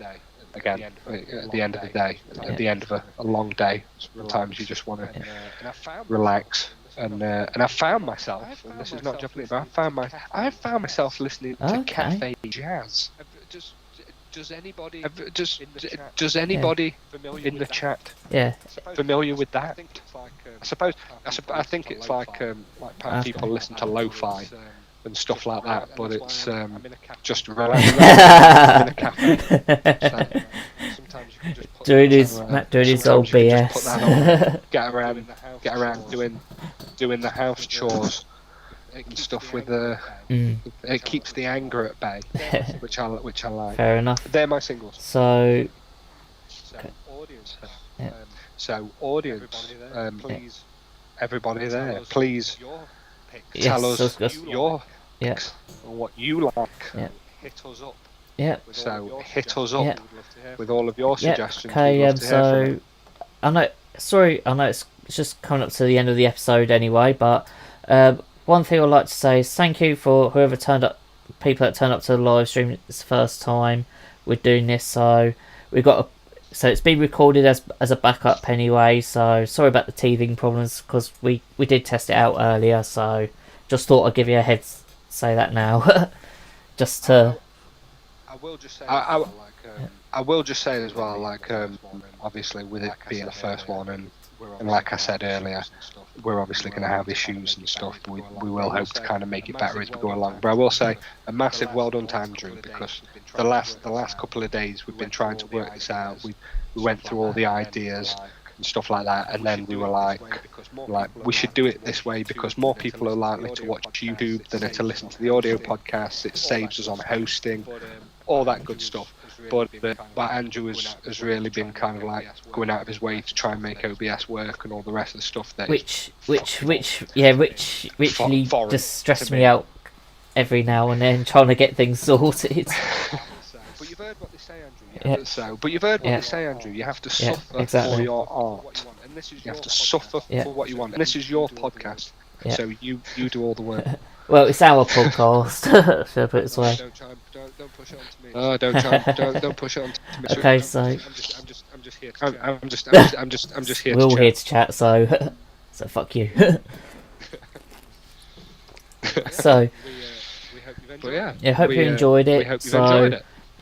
again, at the end of the day, at the end of a long day, sometimes you just want to relax. And I found myself, and this is not Japanese, but I found myself listening to cafe jazz. Does anybody in the chat familiar with that? I think it's like people listen to lo-fi and stuff like that, but it's just relaxing in a cafe. Sometimes you can just put doing his old BS. Get around doing the house chores and stuff with it keeps the anger at bay, which I like. Fair enough. They're my singles. So audience, please, everybody there, please tell us your picks and what you like. Hit us up. So hit us up with all of your suggestions. Okay. So I know it's just coming up to the end of the episode anyway, but one thing I'd like to say is thank you for whoever people that turned up to the live stream. It's the first time we're doing this, so so it's been recorded as a backup anyway. So sorry about the teething problems because we did test it out earlier. So just thought I'd give you a heads say that now, just to. I will just say as well, like obviously with it being the first one, and like I said earlier, we're obviously going to have issues and stuff, but we will hope to kind of make it better as we go along. But I will say a massive well done to Andrew, because the last couple of days we've been trying to work this out. We went through all the ideas and stuff like that, and then we were like we should do it this way because more people are likely to watch YouTube than to listen to the audio podcasts. It saves us on hosting, all that good stuff. But Andrew has really been kind of like going out of his way to try and make OBS work and all the rest of the stuff that which really just stresses me out every now and then trying to get things sorted. But you've heard what they say, Andrew. You have to suffer for your art. You have to suffer for what you want. And this is your podcast, so you do all the work. Well, it's our podcast. Should I put it this way? Don't push it onto me. Oh, don't push it onto me. Okay, so I'm just here. I'm just here. We're all here to chat, so fuck you. So, hope you enjoyed it.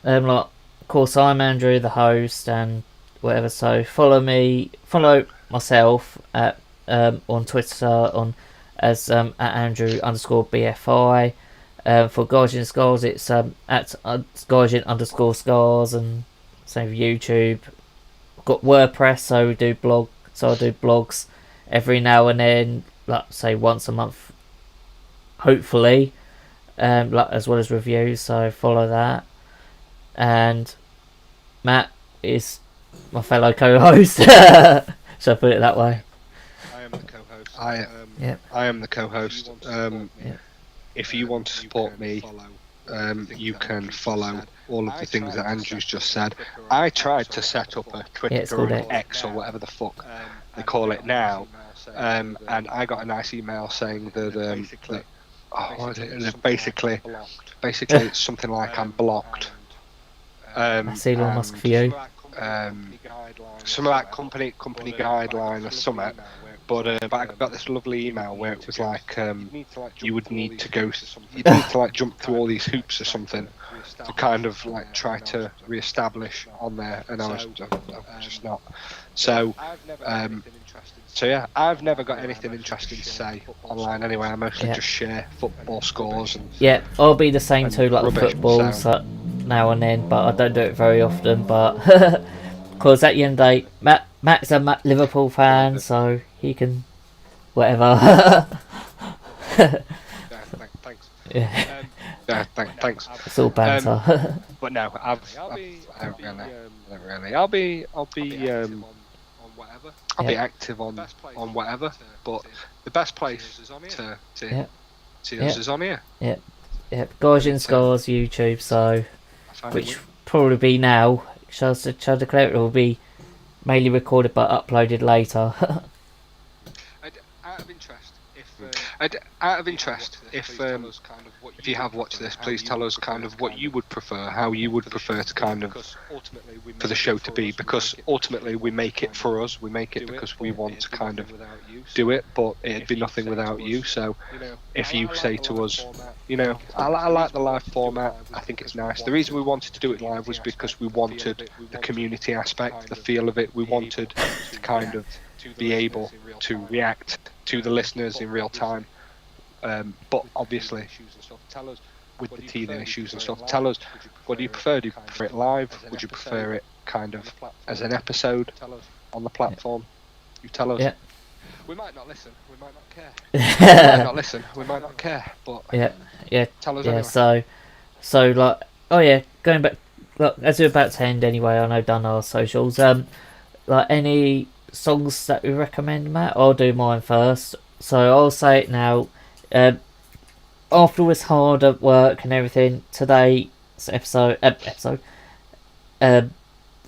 Of course, I'm Andrew, the host, and whatever. So follow myself at on Twitter as at Andrew_BFI. For Gaijin Scars, it's at Gaijin_Scars, and same for YouTube. I've got WordPress, so I do blogs every now and then, like say once a month, hopefully, as well as reviews. So follow that. And Matt is my fellow co-host. Should I put it that way? I am the co-host. I am the co-host. If you want to support me, you can follow all of the things that Andrew's just said. I tried to set up a Twitter or X or whatever the fuck they call it now, and I got a nice email saying that what is it? Basically it's something like I'm blocked. That's Elon Musk for you. Some of that company guideline or something. But I got this lovely email where it was like you would need to like jump through all these hoops or something to kind of like try to re-establish on there, and I was just not. So yeah, I've never got anything interesting to say online anyway. I mostly just share football scores and I'll be the same too, like rubbish, football now and then, but I don't do it very often. But because at the end of the day, Matt's a Liverpool fan, so he can whatever. Thanks. Yeah. Thanks. It's all banter. But no, I don't really. I'll be active on whatever. But the best place to see us is on here. Yeah. Gaijin Scars YouTube, so which probably be now. Shall I declare it will be mainly recorded but uploaded later. Out of interest, if you have watched this, please tell us kind of what you would prefer, how you would prefer to kind of for the show to be, because ultimately we make it for us, we make it because we want to kind of do it, but it'd be nothing without you. So if you say to us, I like the live format, I think it's nice. The reason we wanted to do it live was because we wanted the community aspect, the feel of it. We wanted to kind of be able to react to the listeners in real time, but obviously with the teething issues and stuff, tell us, what do you prefer? Do you prefer it live? Would you prefer it kind of as an episode on the platform? You tell us. We might not listen, we might not care. We might not care, but tell us anyway. So like, going back, look, as we're about to end anyway, I know done our socials, like any songs that we recommend, Matt? I'll do mine first. So I'll say it now. After it was hard at work and everything, today's episode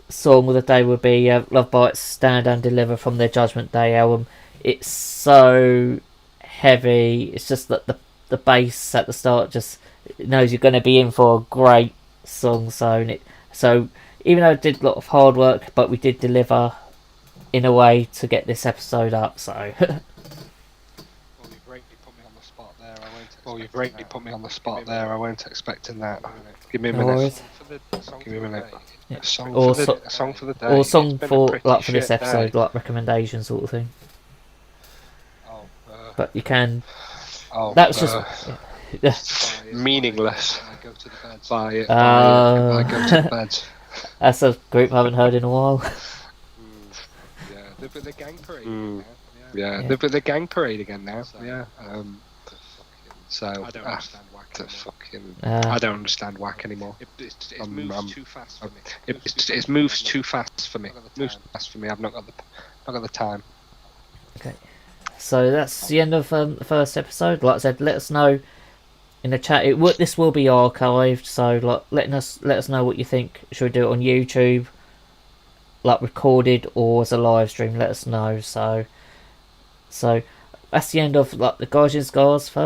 song of the day would be Love Bites Stand and Deliver from their Judgment Day album. It's so heavy. It's just that the bass at the start just knows you're going to be in for a great song. So even though I did a lot of hard work, but we did deliver in a way to get this episode up. So you've greatly put me on the spot there. I weren't expecting that. Give me a minute. Yeah. A song for the day. Or song for this episode, like recommendation sort of thing. But you can. That was just meaningless. By Go to the Bed. That's a group I haven't heard in a while. They've got the gang parade. They've got the gang parade again now. So I don't understand whack. I don't understand whack anymore. It moves too fast for me. It moves too fast for me. I've not got the time. Okay. So that's the end of the first episode. Like I said, let us know in the chat. This will be archived, so like let us know what you think. Should we do it on YouTube, like recorded, or as a live stream? Let us know. So that's the end of like the Gaijin Scars first.